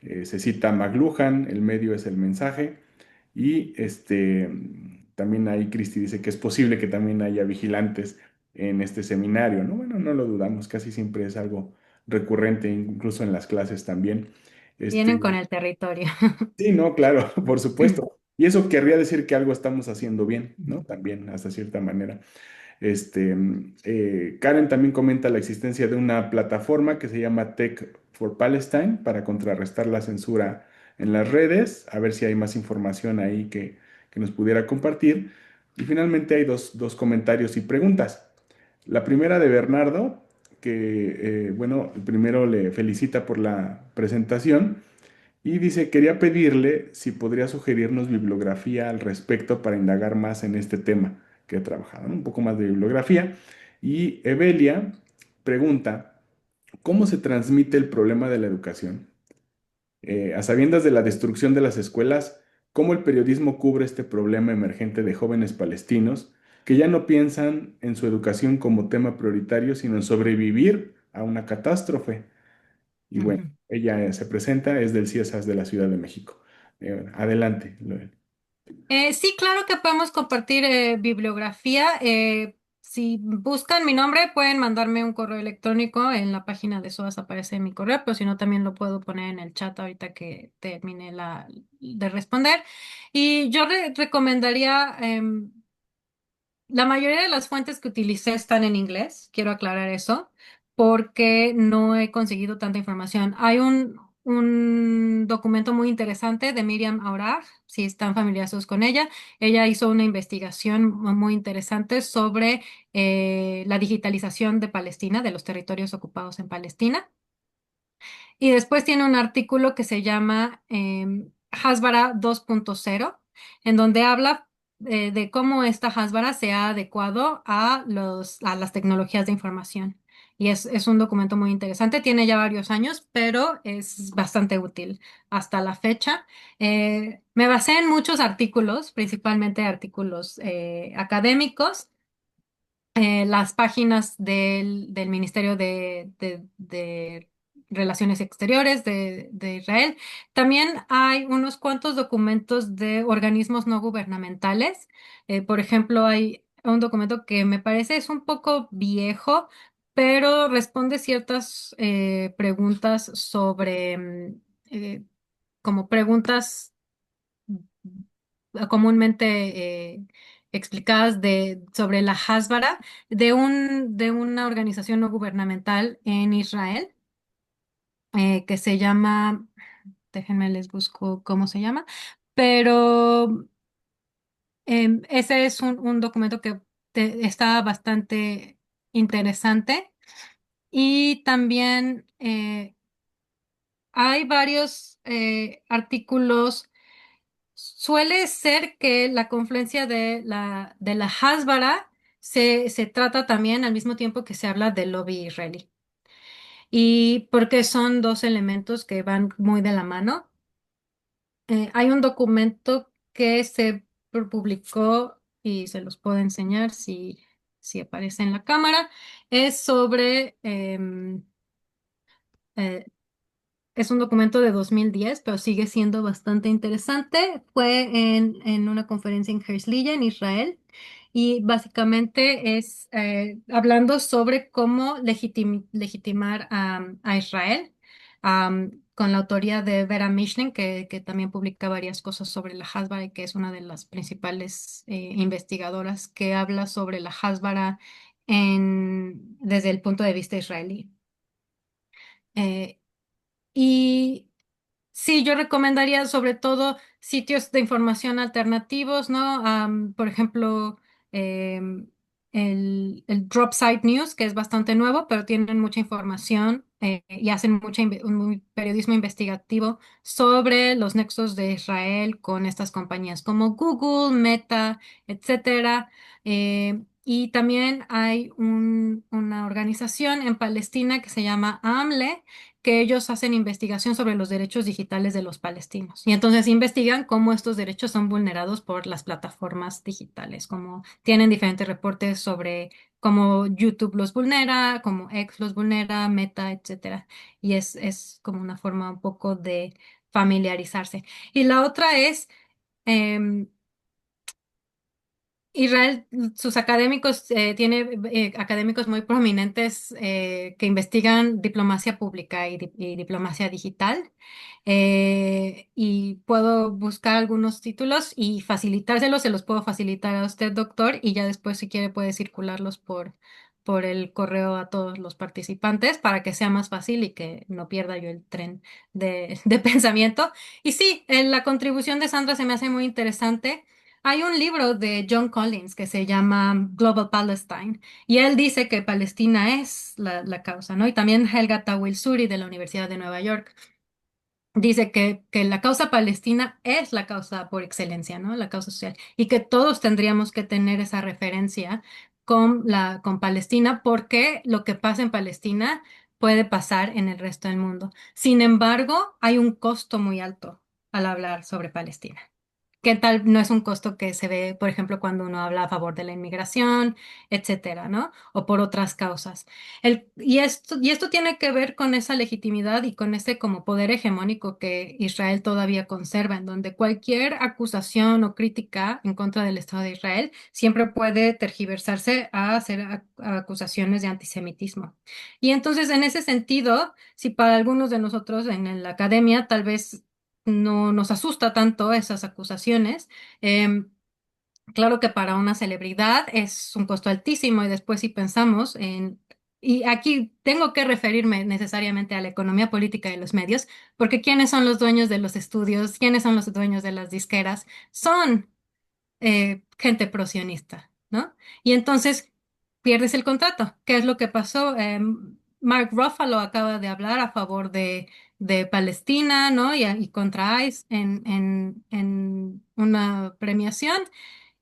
Se cita McLuhan, el medio es el mensaje. Y también ahí Cristi dice que es posible que también haya vigilantes en este seminario, ¿no? Bueno, no lo dudamos, casi siempre es algo recurrente, incluso en las clases también. Este, Vienen con el territorio. sí, no, claro, por supuesto. Y eso querría decir que algo estamos haciendo bien, ¿no? También, hasta cierta manera. Karen también comenta la existencia de una plataforma que se llama Tech for Palestine para contrarrestar la censura en las redes, a ver si hay más información ahí que nos pudiera compartir. Y finalmente hay dos comentarios y preguntas. La primera de Bernardo, que, bueno, primero le felicita por la presentación y dice, quería pedirle si podría sugerirnos bibliografía al respecto para indagar más en este tema. que he trabajado, ¿no? Un poco más de bibliografía. Y Evelia pregunta, ¿cómo se transmite el problema de la educación? A sabiendas de la destrucción de las escuelas, ¿cómo el periodismo cubre este problema emergente de jóvenes palestinos que ya no piensan en su educación como tema prioritario, sino en sobrevivir a una catástrofe? Y bueno, Ujú. ella se presenta, es del CIESAS de la Ciudad de México. Adelante, Loel. Sí, claro que podemos compartir bibliografía. Si buscan mi nombre, pueden mandarme un correo electrónico. En la página de SOAS aparece mi correo, pero si no, también lo puedo poner en el chat ahorita que termine de responder. Y yo recomendaría, la mayoría de las fuentes que utilicé están en inglés, quiero aclarar eso, porque no he conseguido tanta información. Hay un documento muy interesante de Miriam Aurag, si están familiarizados con ella. Ella hizo una investigación muy interesante sobre la digitalización de Palestina, de los territorios ocupados en Palestina. Y después tiene un artículo que se llama Hasbara 2.0, en donde habla de cómo esta Hasbara se ha adecuado a las tecnologías de información. Y es un documento muy interesante, tiene ya varios años, pero es bastante útil hasta la fecha. Me basé en muchos artículos, principalmente artículos académicos, las páginas del Ministerio de Relaciones Exteriores de Israel. También hay unos cuantos documentos de organismos no gubernamentales. Por ejemplo, hay un documento que me parece es un poco viejo, pero responde ciertas preguntas sobre, como preguntas comúnmente explicadas sobre la Hasbara de una organización no gubernamental en Israel que se llama, déjenme les busco cómo se llama, pero ese es un documento que está bastante interesante y también hay varios artículos. Suele ser que la confluencia de la Hasbara se trata también al mismo tiempo que se habla del lobby israelí. Y porque son dos elementos que van muy de la mano. Hay un documento que se publicó y se los puedo enseñar si aparece en la cámara. Es sobre eh, Es un documento de 2010, pero sigue siendo bastante interesante. Fue en una conferencia en Herzliya, en Israel, y básicamente es hablando sobre cómo legitimar a Israel, con la autoría de Vera Mishnin, que también publica varias cosas sobre la Hasbara y que es una de las principales investigadoras que habla sobre la Hasbara desde el punto de vista israelí. Eh, y Sí, yo recomendaría sobre todo sitios de información alternativos, ¿no? Por ejemplo, em, el Dropsite News, que es bastante nuevo, pero tienen mucha información y hacen un periodismo investigativo sobre los nexos de Israel con estas compañías como Google, Meta, etcétera. Y también hay una organización en Palestina que se llama AMLE, que ellos hacen investigación sobre los derechos digitales de los palestinos. Y entonces investigan cómo estos derechos son vulnerados por las plataformas digitales, como tienen diferentes reportes sobre cómo YouTube los vulnera, cómo X los vulnera, Meta, etcétera. Y es como una forma un poco de familiarizarse. Y la otra es em, Israel, sus académicos, tiene académicos muy prominentes que investigan diplomacia pública y diplomacia digital. Y puedo buscar algunos títulos y facilitárselos, se los puedo facilitar a usted, doctor, y ya después, si quiere, puede circularlos por el correo a todos los participantes para que sea más fácil y que no pierda yo el tren de pensamiento. Y sí, la contribución de Sandra se me hace muy interesante. Hay un libro de John Collins que se llama Global Palestine y él dice que Palestina es la causa, ¿no? Y también Helga Tawil Suri de la Universidad de Nueva York. dice que la causa palestina es la causa por excelencia, ¿no? La causa social. Y que todos tendríamos que tener esa referencia con Palestina, porque lo que pasa en Palestina puede pasar en el resto del mundo. Sin embargo, hay un costo muy alto al hablar sobre Palestina. ¿Qué tal no es un costo que se ve, por ejemplo, cuando uno habla a favor de la inmigración, etcétera, ¿no? O por otras causas. Y esto tiene que ver con esa legitimidad y con ese como poder hegemónico que Israel todavía conserva, en donde cualquier acusación o crítica en contra del Estado de Israel siempre puede tergiversarse a hacer acusaciones de antisemitismo. Y entonces, en ese sentido, si para algunos de nosotros en la academia tal vez no nos asusta tanto esas acusaciones. Em, claro que para una celebridad es un costo altísimo y después si pensamos y aquí tengo que referirme necesariamente a la economía política de los medios, porque ¿quiénes son los dueños de los estudios? ¿Quiénes son los dueños de las disqueras? Son gente prosionista, ¿no? Y entonces pierdes el contrato. ¿Qué es lo que pasó? Mark Ruffalo acaba de hablar a favor de Palestina, ¿no? Y contra ICE en una premiación.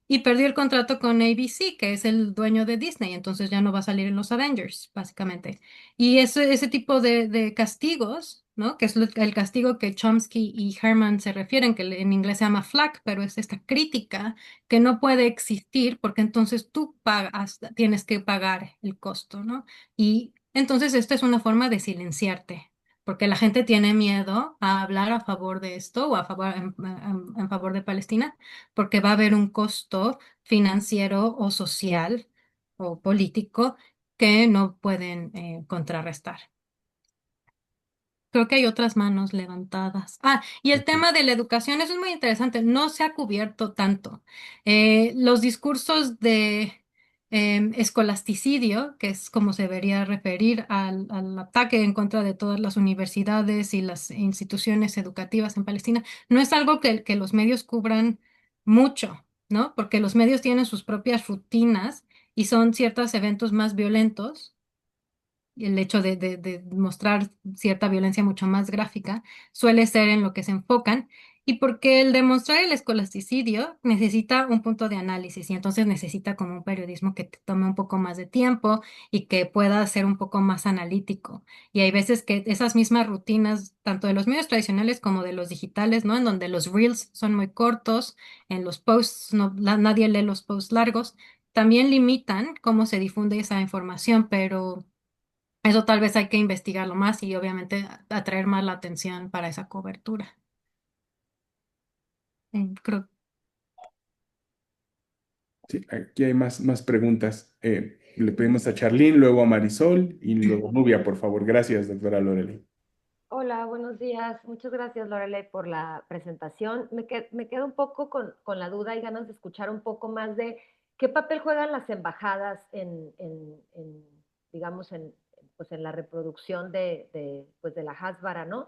Y perdió el contrato con ABC, que es el dueño de Disney, entonces ya no va a salir en los Avengers, básicamente. Y ese tipo de castigos, ¿no? Que es el castigo que Chomsky y Herman se refieren, que en inglés se llama flack, pero es esta crítica que no puede existir porque entonces tú pagas, tienes que pagar el costo, ¿no? Y entonces esta es una forma de silenciarte. Porque la gente tiene miedo a hablar a favor de esto o a favor, en favor de Palestina porque va a haber un costo financiero o social o político que no pueden contrarrestar. Creo que hay otras manos levantadas. Y el Ok. tema de la educación, eso es muy interesante, no se ha cubierto tanto. Los discursos de escolasticidio, que es como se debería referir al ataque en contra de todas las universidades y las instituciones educativas en Palestina, no es algo que los medios cubran mucho, ¿no? Porque los medios tienen sus propias rutinas y son ciertos eventos más violentos el hecho de mostrar cierta violencia mucho más gráfica, suele ser en lo que se enfocan, y porque el demostrar el escolasticidio necesita un punto de análisis, y entonces necesita como un periodismo que te tome un poco más de tiempo y que pueda ser un poco más analítico. Y hay veces que esas mismas rutinas, tanto de los medios tradicionales como de los digitales, ¿no? En donde los reels son muy cortos, en los posts nadie lee los posts largos, también limitan cómo se difunde esa información, pero eso tal vez hay que investigarlo más y obviamente atraer más la atención para esa cobertura. Creo. Sí, aquí hay más preguntas. Le pedimos a Charlene, luego a Marisol y luego Nubia, por favor. Gracias, doctora Lorelei. Hola, buenos días. Muchas gracias, Lorelei, por la presentación. Me quedo un poco con la duda y ganas de escuchar un poco más de qué papel juegan las embajadas digamos, pues en la reproducción pues de la Hasbara, ¿no?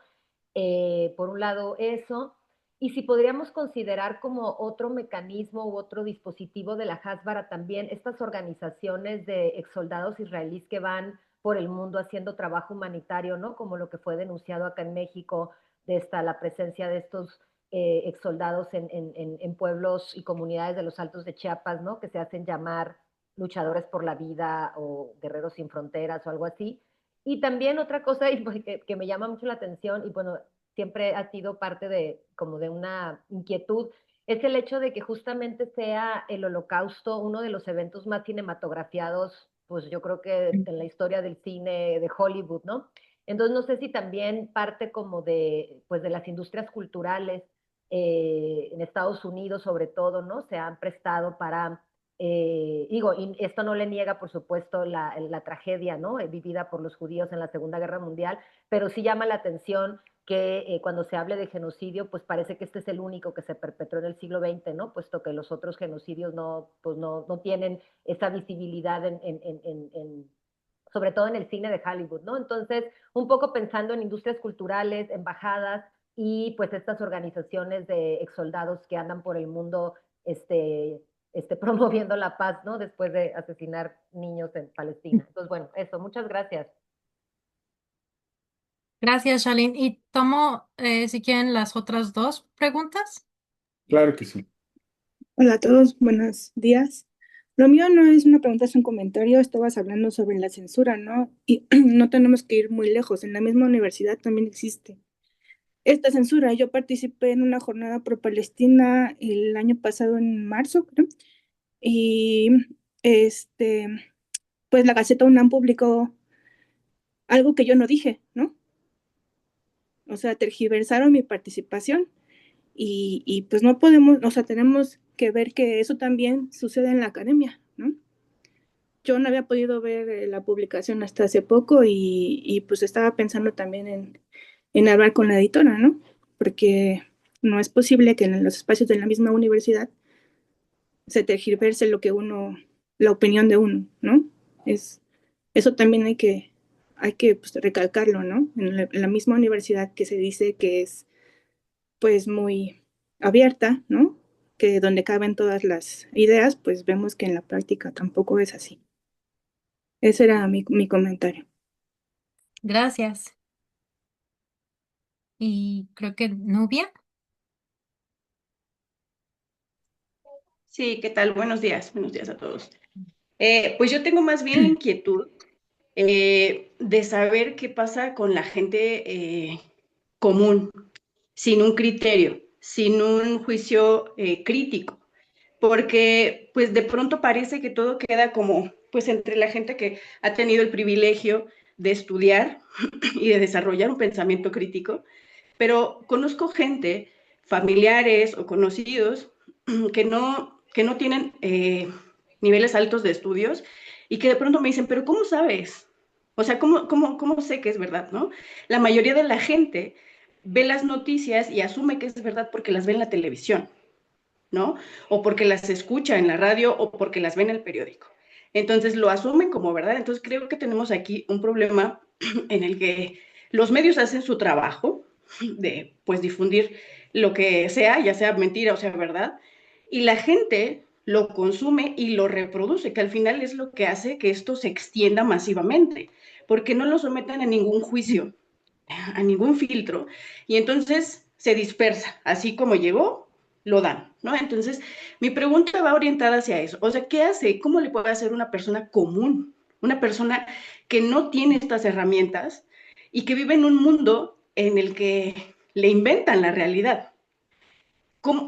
Por un lado, eso. Y si podríamos considerar como otro mecanismo u otro dispositivo de la Hasbara también estas organizaciones de exsoldados israelíes que van por el mundo haciendo trabajo humanitario, ¿no? Como lo que fue denunciado acá en México, la presencia de estos exsoldados en pueblos y comunidades de los Altos de Chiapas, ¿no? Que se hacen llamar luchadores por la vida o guerreros sin fronteras o algo así. Y también otra cosa que me llama mucho la atención y bueno, siempre ha sido parte de como de una inquietud, es el hecho de que justamente sea el Holocausto uno de los eventos más cinematografiados, pues yo creo que en la historia del cine de Hollywood, ¿no? Entonces no sé si también parte como pues de las industrias culturales en Estados Unidos sobre todo, ¿no? Se han prestado para digo, y esto no le niega, por supuesto, la tragedia, ¿no? Vivida por los judíos en la Segunda Guerra Mundial, pero sí llama la atención que cuando se hable de genocidio, pues parece que este es el único que se perpetró en el siglo XX, ¿no? Puesto que los otros genocidios pues no tienen esa visibilidad sobre todo en el cine de Hollywood, ¿no? Entonces, un poco pensando en industrias culturales, embajadas y pues estas organizaciones de exsoldados que andan por el mundo, promoviendo la paz, ¿no? Después de asesinar niños en Palestina. Entonces, bueno, eso, muchas gracias. Gracias, Charlene. Y tomo, si quieren, las otras dos preguntas. Claro que sí. Hola a todos, buenos días. Lo mío no es una pregunta, es un comentario. Estabas hablando sobre la censura, ¿no? Y no tenemos que ir muy lejos. En la misma universidad también existe esta censura. Yo participé en una jornada pro-Palestina el año pasado en marzo, creo. Y este, pues la Gaceta UNAM publicó algo que yo no dije, ¿no? O sea, tergiversaron mi participación y pues no podemos, o sea, tenemos que ver que eso también sucede en la academia, ¿no? Yo no había podido ver la publicación hasta hace poco y pues estaba pensando también en hablar con la editora, ¿no? Porque no es posible que en los espacios de la misma universidad se tergiverse lo que uno, la opinión de uno, ¿no? Es, eso también hay que pues, recalcarlo, ¿no? En la misma universidad que se dice que es pues muy abierta, ¿no? Que donde caben todas las ideas, pues vemos que en la práctica tampoco es así. Ese era mi comentario. Gracias. Y creo que Nubia. Sí, ¿qué tal? Buenos días a todos. Pues yo tengo más bien la inquietud de saber qué pasa con la gente común, sin un criterio, sin un juicio crítico, porque pues de pronto parece que todo queda como pues entre la gente que ha tenido el privilegio de estudiar y de desarrollar un pensamiento crítico, pero conozco gente, familiares o conocidos, que no tienen niveles altos de estudios y que de pronto me dicen, pero ¿cómo sabes? O sea, ¿cómo sé que es verdad, no? La mayoría de la gente ve las noticias y asume que es verdad porque las ve en la televisión, ¿no? O porque las escucha en la radio o porque las ve en el periódico. Entonces lo asumen como verdad. Entonces creo que tenemos aquí un problema en el que los medios hacen su trabajo de pues difundir lo que sea, ya sea mentira o sea verdad, y la gente lo consume y lo reproduce, que al final es lo que hace que esto se extienda masivamente, porque no lo someten a ningún juicio, a ningún filtro, y entonces se dispersa, así como llegó, lo dan, ¿no? Entonces, mi pregunta va orientada hacia eso, o sea, ¿qué hace? ¿Cómo le puede hacer una persona común, una persona que no tiene estas herramientas y que vive en un mundo en el que le inventan la realidad?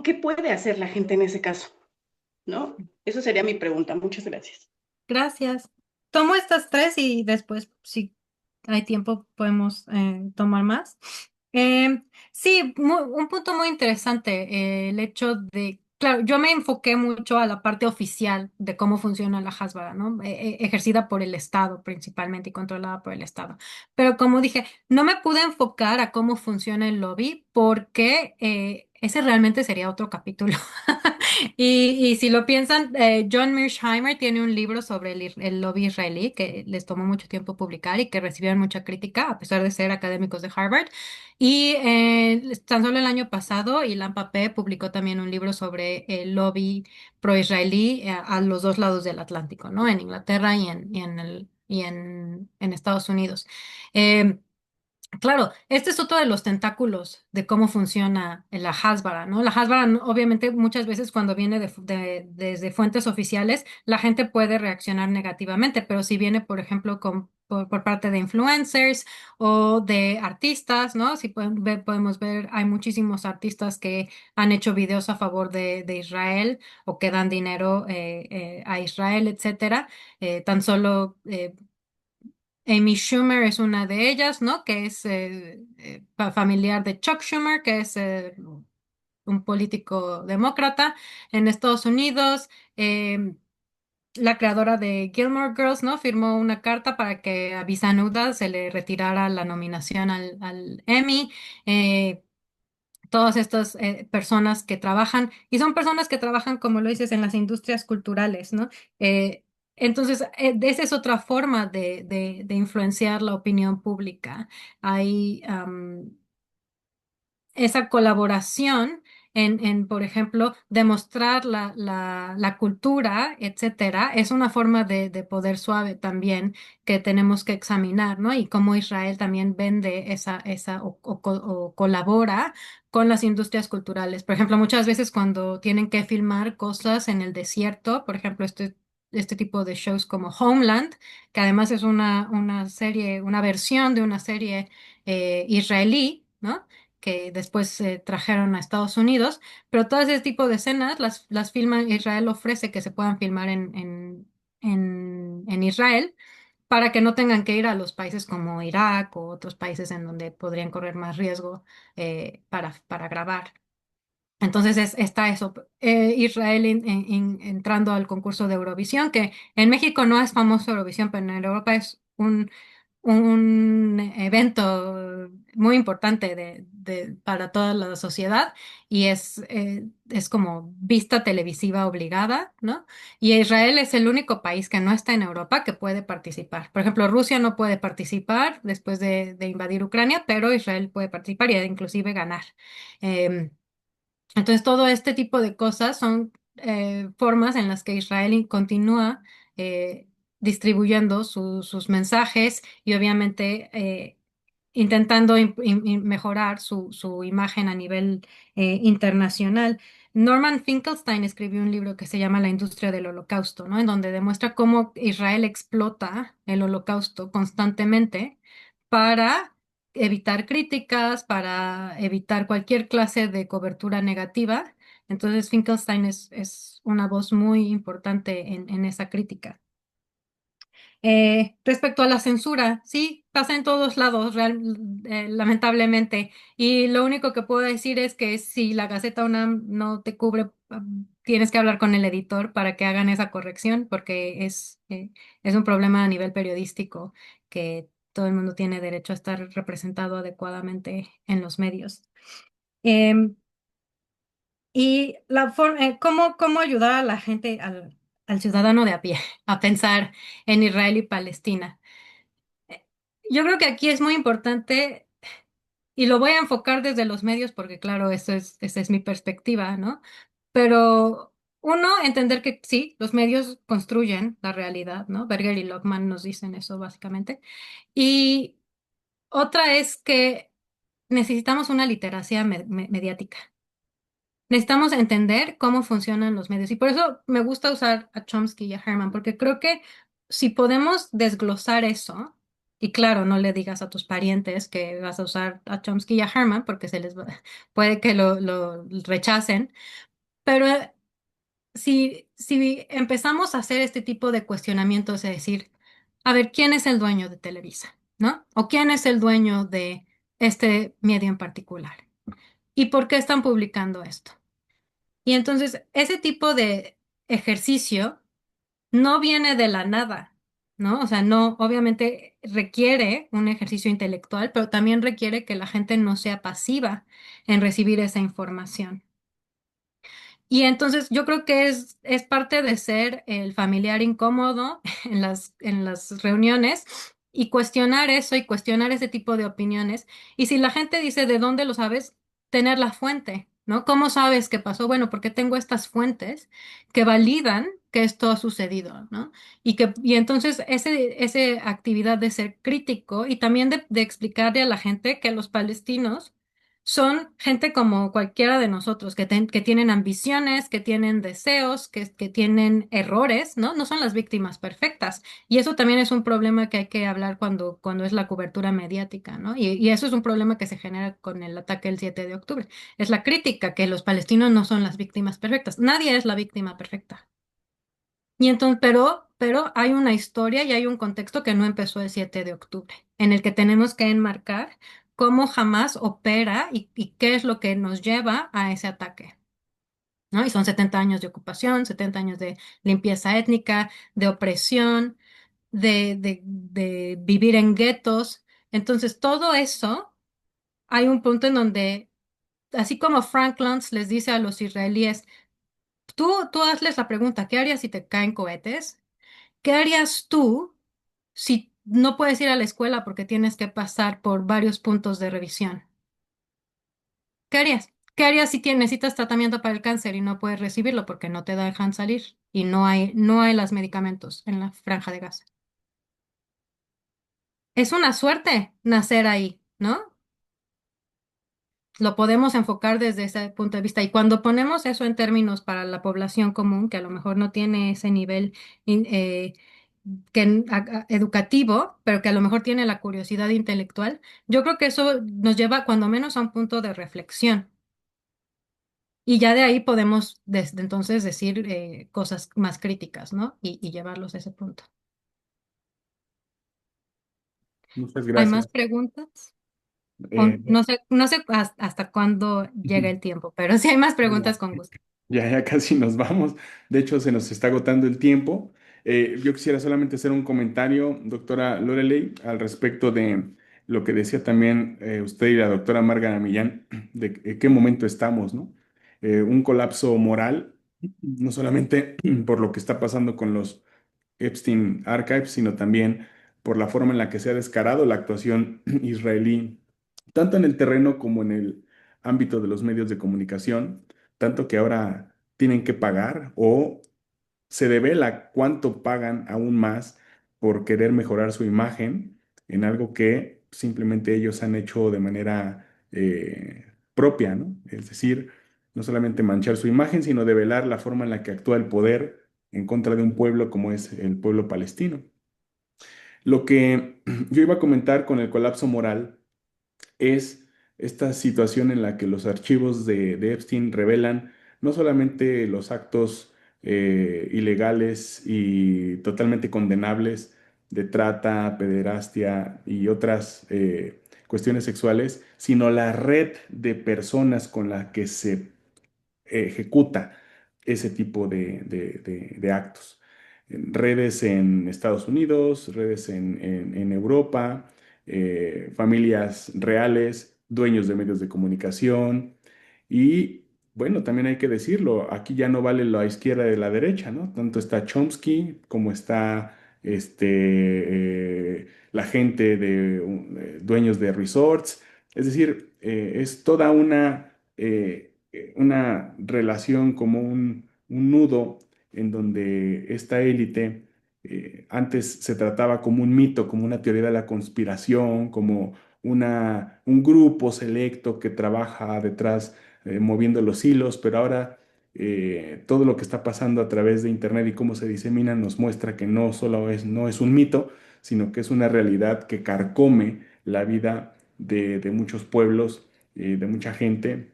¿Qué puede hacer la gente en ese caso? ¿No? Eso sería mi pregunta. Muchas gracias. Gracias. Tomo estas tres y después, si hay tiempo, podemos tomar más. Sí, un punto muy interesante, el hecho de, claro, yo me enfoqué mucho a la parte oficial de cómo funciona la Hasbara, ¿no? Ejercida por el Estado principalmente y controlada por el Estado. Pero como dije, no me pude enfocar a cómo funciona el lobby porque ese realmente sería otro capítulo. Y si lo piensan, John Mearsheimer tiene un libro sobre el lobby israelí que les tomó mucho tiempo publicar y que recibieron mucha crítica a pesar de ser académicos de Harvard. Y tan solo el año pasado, Ilan Pappé publicó también un libro sobre el lobby pro-israelí a los dos lados del Atlántico, ¿no? En Inglaterra y en Estados Unidos. Em, Claro, este es otro de los tentáculos de cómo funciona la Hasbara, ¿no? La Hasbara, obviamente, muchas veces cuando viene desde fuentes oficiales, la gente puede reaccionar negativamente, pero si viene, por ejemplo, por parte de influencers o de artistas, ¿no? Si podemos ver, hay muchísimos artistas que han hecho videos a favor de Israel o que dan dinero a Israel, etcétera. Tan solo Amy Schumer es una de ellas, ¿no? Que es familiar de Chuck Schumer, que es un político demócrata en Estados Unidos. La creadora de Gilmore Girls, ¿no? Firmó una carta para que a Bisanuda se le retirara la nominación al Emmy. Eh, Todas estas personas que trabajan, y son personas que trabajan, como lo dices, en las industrias culturales, ¿no? Entonces, esa es otra forma de influenciar la opinión pública. Hay esa colaboración por ejemplo, demostrar la cultura, etcétera, es una forma de poder suave también que tenemos que examinar, ¿no? Y cómo Israel también vende o colabora con las industrias culturales. Por ejemplo, muchas veces cuando tienen que filmar cosas en el desierto, por ejemplo, este tipo de shows como Homeland, que además es una serie, una versión de una serie israelí, ¿no? Que después se trajeron a Estados Unidos, pero todo ese tipo de escenas las filma, Israel ofrece que se puedan filmar en Israel para que no tengan que ir a los países como Irak o otros países en donde podrían correr más riesgo para grabar. Entonces está eso, Israel entrando al concurso de Eurovisión, que en México no es famoso Eurovisión, pero en Europa es un evento muy importante para toda la sociedad y es como vista televisiva obligada, ¿no? Y Israel es el único país que no está en Europa que puede participar. Por ejemplo, Rusia no puede participar después de invadir Ucrania, pero Israel puede participar y inclusive ganar. Em, entonces, todo este tipo de cosas son formas en las que Israel continúa eh, distribuyendo sus mensajes y obviamente intentando mejorar su imagen a nivel internacional. Norman Finkelstein escribió un libro que se llama La industria del holocausto, ¿no? En donde demuestra cómo Israel explota el holocausto constantemente para evitar críticas, para evitar cualquier clase de cobertura negativa. Entonces, Finkelstein es una voz muy importante en esa crítica. Respecto a la censura, sí, pasa en todos lados, lamentablemente. Y lo único que puedo decir es que si la Gaceta UNAM no te cubre, tienes que hablar con el editor para que hagan esa corrección, porque es un problema a nivel periodístico que todo el mundo tiene derecho a estar representado adecuadamente en los medios. Em, y cómo ayudar a la gente, al ciudadano de a pie, a pensar en Israel y Palestina. Yo creo que aquí es muy importante, y lo voy a enfocar desde los medios porque, claro, esa es mi perspectiva, ¿no? Pero uno, entender que sí, los medios construyen la realidad, ¿no? Berger y Lockman nos dicen eso básicamente. Y otra es que necesitamos una literacia mediática. Necesitamos entender cómo funcionan los medios y por eso me gusta usar a Chomsky y a Herman, porque creo que si podemos desglosar eso, y claro, no le digas a tus parientes que vas a usar a Chomsky y a Herman porque puede que lo rechacen, pero si empezamos a hacer este tipo de cuestionamientos, es decir, a ver, ¿quién es el dueño de Televisa? ¿No? ¿O quién es el dueño de este medio en particular? ¿Y por qué están publicando esto? Y entonces ese tipo de ejercicio no viene de la nada, ¿no? O sea, no, obviamente requiere un ejercicio intelectual, pero también requiere que la gente no sea pasiva en recibir esa información. Y entonces yo creo que es parte de ser el familiar incómodo en las reuniones y cuestionar eso y cuestionar ese tipo de opiniones. Y si la gente dice, ¿de dónde lo sabes? Tener la fuente, ¿no? ¿Cómo sabes qué pasó? Bueno, porque tengo estas fuentes que validan que esto ha sucedido, ¿no? Y entonces esa actividad de ser crítico y también de explicarle a la gente que los palestinos son gente como cualquiera de nosotros, que tienen ambiciones, que tienen deseos, que tienen errores, ¿no? No son las víctimas perfectas. Y eso también es un problema que hay que hablar cuando es la cobertura mediática, ¿no? Y eso es un problema que se genera con el ataque del 7 de octubre. Es la crítica que los palestinos no son las víctimas perfectas. Nadie es la víctima perfecta. Y entonces, pero hay una historia y hay un contexto que no empezó el 7 de octubre, en el que tenemos que enmarcar cómo jamás opera y qué es lo que nos lleva a ese ataque, ¿no? Y son 70 años de ocupación, 70 años de limpieza étnica, de opresión, de vivir en guetos. Entonces, todo eso, hay un punto en donde, así como Frank Luntz les dice a los israelíes, tú hazles la pregunta, ¿qué harías si te caen cohetes? ¿Qué harías tú si no puedes ir a la escuela porque tienes que pasar por varios puntos de revisión? ¿Qué harías? ¿qué harías si necesitas tratamiento para el cáncer y no puedes recibirlo porque no te dejan salir y no hay los medicamentos en la franja de Gaza? Es una suerte nacer ahí, ¿no? Lo podemos enfocar desde ese punto de vista. Y cuando ponemos eso en términos para la población común, que a lo mejor no tiene ese nivel in- eh, educativo, pero que a lo mejor tiene la curiosidad intelectual, yo creo que eso nos lleva cuando menos a un punto de reflexión. Y ya de ahí podemos desde entonces decir cosas más críticas, ¿no? Y llevarlos a ese punto. Muchas ¿Hay más gracias. preguntas? Eh, No sé hasta cuándo llega el tiempo, pero si hay más preguntas, con gusto. ya casi nos vamos. De hecho, se nos está agotando el tiempo. Yo quisiera solamente hacer un comentario, doctora Loreley, al respecto de lo que decía también usted y la doctora Marga Millán, de qué momento estamos, ¿no? Un colapso moral, no solamente por lo que está pasando con los Epstein Archives, sino también por la forma en la que se ha descarado la actuación israelí, tanto en el terreno como en el ámbito de los medios de comunicación, tanto que ahora tienen que pagar o se devela cuánto pagan aún más por querer mejorar su imagen en algo que simplemente ellos han hecho de manera propia, ¿no? Es decir, no solamente manchar su imagen, sino develar la forma en la que actúa el poder en contra de un pueblo como es el pueblo palestino. Lo que yo iba a comentar con el colapso moral es esta situación en la que los archivos de Epstein revelan no solamente los actos ilegales y totalmente condenables de trata, pederastia y otras cuestiones sexuales, sino la red de personas con la que se ejecuta ese tipo de actos. Redes en Estados Unidos, redes en Europa, familias reales, dueños de medios de comunicación y bueno, también hay que decirlo, aquí ya no vale la izquierda de la derecha, ¿no? Tanto está Chomsky como está la gente dueños de resorts, es decir, es toda una relación como un nudo en donde esta élite antes se trataba como un mito, como una teoría de la conspiración, como un grupo selecto que trabaja detrás moviendo los hilos, pero ahora todo lo que está pasando a través de Internet y cómo se disemina nos muestra que no es un mito, sino que es una realidad que carcome la vida de muchos pueblos, de mucha gente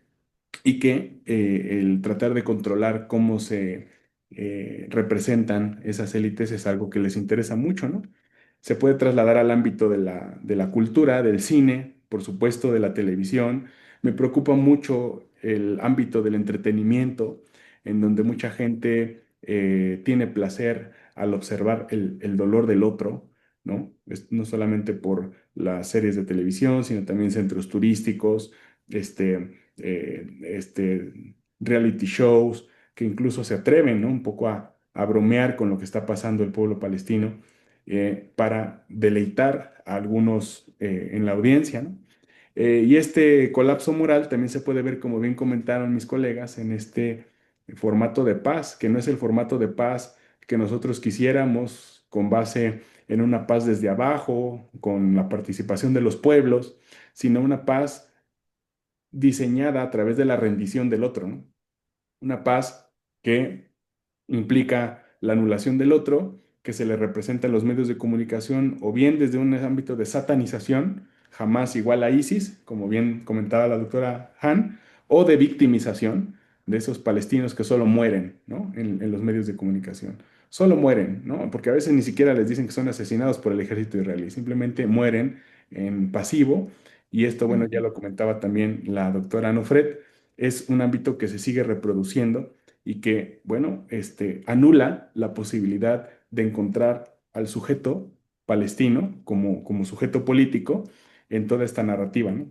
y que el tratar de controlar cómo se representan esas élites es algo que les interesa mucho, ¿no? Se puede trasladar al ámbito de la cultura, del cine, por supuesto, de la televisión. Me preocupa mucho el ámbito del entretenimiento, en donde mucha gente tiene placer al observar el dolor del otro, ¿no? No solamente por las series de televisión, sino también centros turísticos, reality shows que incluso se atreven, ¿no? Un poco a bromear con lo que está pasando el pueblo palestino para deleitar a algunos en la audiencia, ¿no? Y este colapso moral también se puede ver, como bien comentaron mis colegas, en este formato de paz, que no es el formato de paz que nosotros quisiéramos con base en una paz desde abajo, con la participación de los pueblos, sino una paz diseñada a través de la rendición del otro, ¿no? Una paz que implica la anulación del otro, que se le representa en los medios de comunicación o bien desde un ámbito de satanización, jamás igual a ISIS, como bien comentaba la doctora Han, o de victimización de esos palestinos que solo mueren, ¿no? En los medios de comunicación. Solo mueren, ¿no? Porque a veces ni siquiera les dicen que son asesinados por el ejército israelí, simplemente mueren en pasivo. Y esto, bueno, ya Ujú. lo comentaba también la doctora Nofret, es un ámbito que se sigue reproduciendo y que, bueno, anula la posibilidad de encontrar al sujeto palestino como sujeto político en toda esta narrativa, ¿no?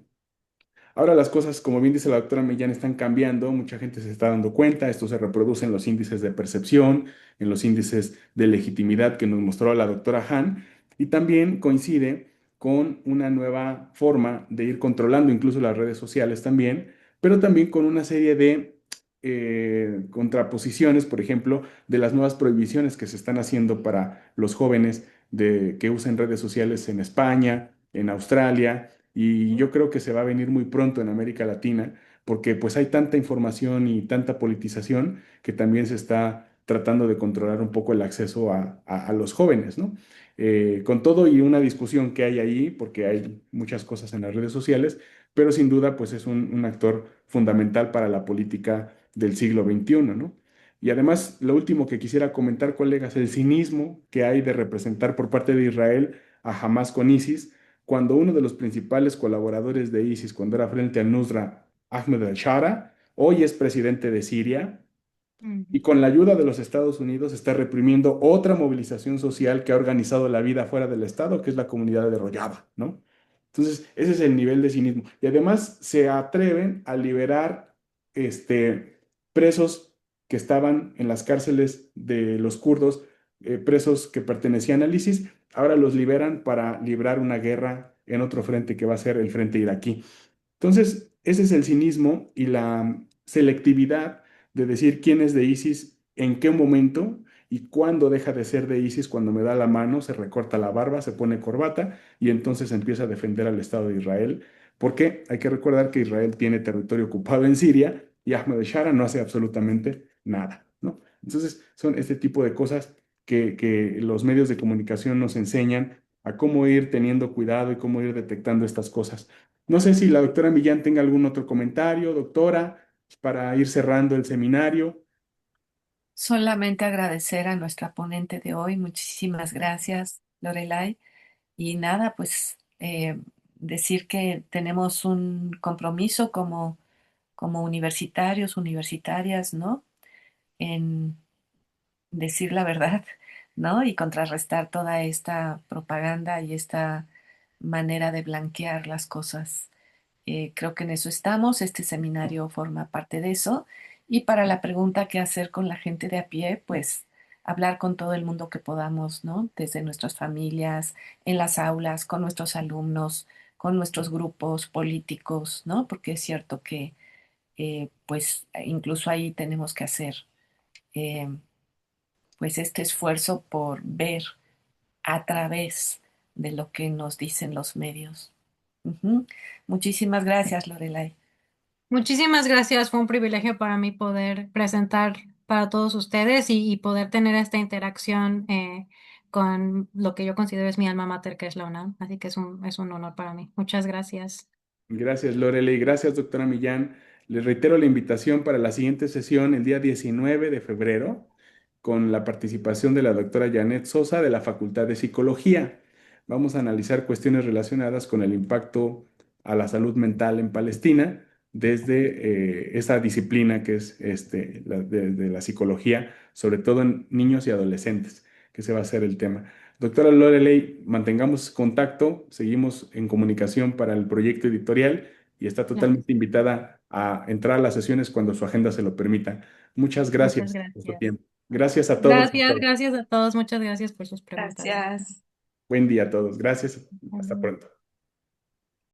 Ahora las cosas, como bien dice la doctora Millán, están cambiando, mucha gente se está dando cuenta, esto se reproduce en los índices de percepción, en los índices de legitimidad que nos mostró la doctora Han, y también coincide con una nueva forma de ir controlando incluso las redes sociales también, pero también con una serie de contraposiciones, por ejemplo, de las nuevas prohibiciones que se están haciendo para los jóvenes que usen redes sociales en España, en Australia, y yo creo que se va a venir muy pronto en América Latina, porque pues hay tanta información y tanta politización que también se está tratando de controlar un poco el acceso a los jóvenes, ¿no? Con todo y una discusión que hay ahí, porque hay muchas cosas en las redes sociales, pero sin duda pues es un actor fundamental para la política del siglo XXI, ¿no? Y además, lo último que quisiera comentar, colegas, el cinismo que hay de representar por parte de Israel a Hamas con ISIS, cuando uno de los principales colaboradores de ISIS, cuando era frente al Nusra, Ahmed al-Shara, hoy es presidente de Siria, y con la ayuda de los Estados Unidos está reprimiendo otra movilización social que ha organizado la vida fuera del Estado, que es la comunidad de Rojava, ¿no? Entonces, ese es el nivel de cinismo. Y además se atreven a liberar presos que estaban en las cárceles de los kurdos, presos que pertenecían al ISIS, ahora los liberan para librar una guerra en otro frente que va a ser el frente iraquí. Entonces, ese es el cinismo y la selectividad de decir quién es de ISIS, en qué momento y cuándo deja de ser de ISIS, cuando me da la mano, se recorta la barba, se pone corbata y entonces empieza a defender al Estado de Israel. Porque hay que recordar que Israel tiene territorio ocupado en Siria y Ahmed Shara no hace absolutamente nada, ¿no? Entonces, son este tipo de cosas que los medios de comunicación nos enseñan a cómo ir teniendo cuidado y cómo ir detectando estas cosas. No sé si la doctora Millán tenga algún otro comentario, doctora, para ir cerrando el seminario. Solamente agradecer a nuestra ponente de hoy. Muchísimas gracias, Lorelai. Y nada, pues decir que tenemos un compromiso como universitarios, universitarias, ¿no? En decir la verdad, ¿no? Y contrarrestar toda esta propaganda y esta manera de blanquear las cosas. Creo que en eso estamos, este seminario forma parte de eso. Y para la pregunta qué hacer con la gente de a pie, pues hablar con todo el mundo que podamos, ¿no? Desde nuestras familias, en las aulas, con nuestros alumnos, con nuestros grupos políticos, ¿no? Porque es cierto que, pues, incluso ahí tenemos que hacer, eh, pues, este esfuerzo por ver a través de lo que nos dicen los medios. Ujú. Muchísimas gracias, Lorelai. Muchísimas gracias. Fue un privilegio para mí poder presentar para todos ustedes y poder tener esta interacción con lo que yo considero es mi alma mater, que es la UNAM. Así que es un honor para mí. Muchas gracias. Gracias, Lorele, y gracias, doctora Millán. Les reitero la invitación para la siguiente sesión el día 19 de febrero, con la participación de la doctora Janet Sosa de la Facultad de Psicología. Vamos a analizar cuestiones relacionadas con el impacto a la salud mental en Palestina desde esa disciplina que es de la psicología, sobre todo en niños y adolescentes, que se va a ser el tema. Doctora Loreley, mantengamos contacto, seguimos en comunicación para el proyecto editorial y está Claro. totalmente invitada a entrar a las sesiones cuando su agenda se lo permita. Muchas Muchas gracias por su gracias. tiempo. Gracias a todos. Gracias, gracias a todos. Muchas gracias por sus preguntas. Gracias. Buen día a todos. Gracias. Hasta Ujú. pronto.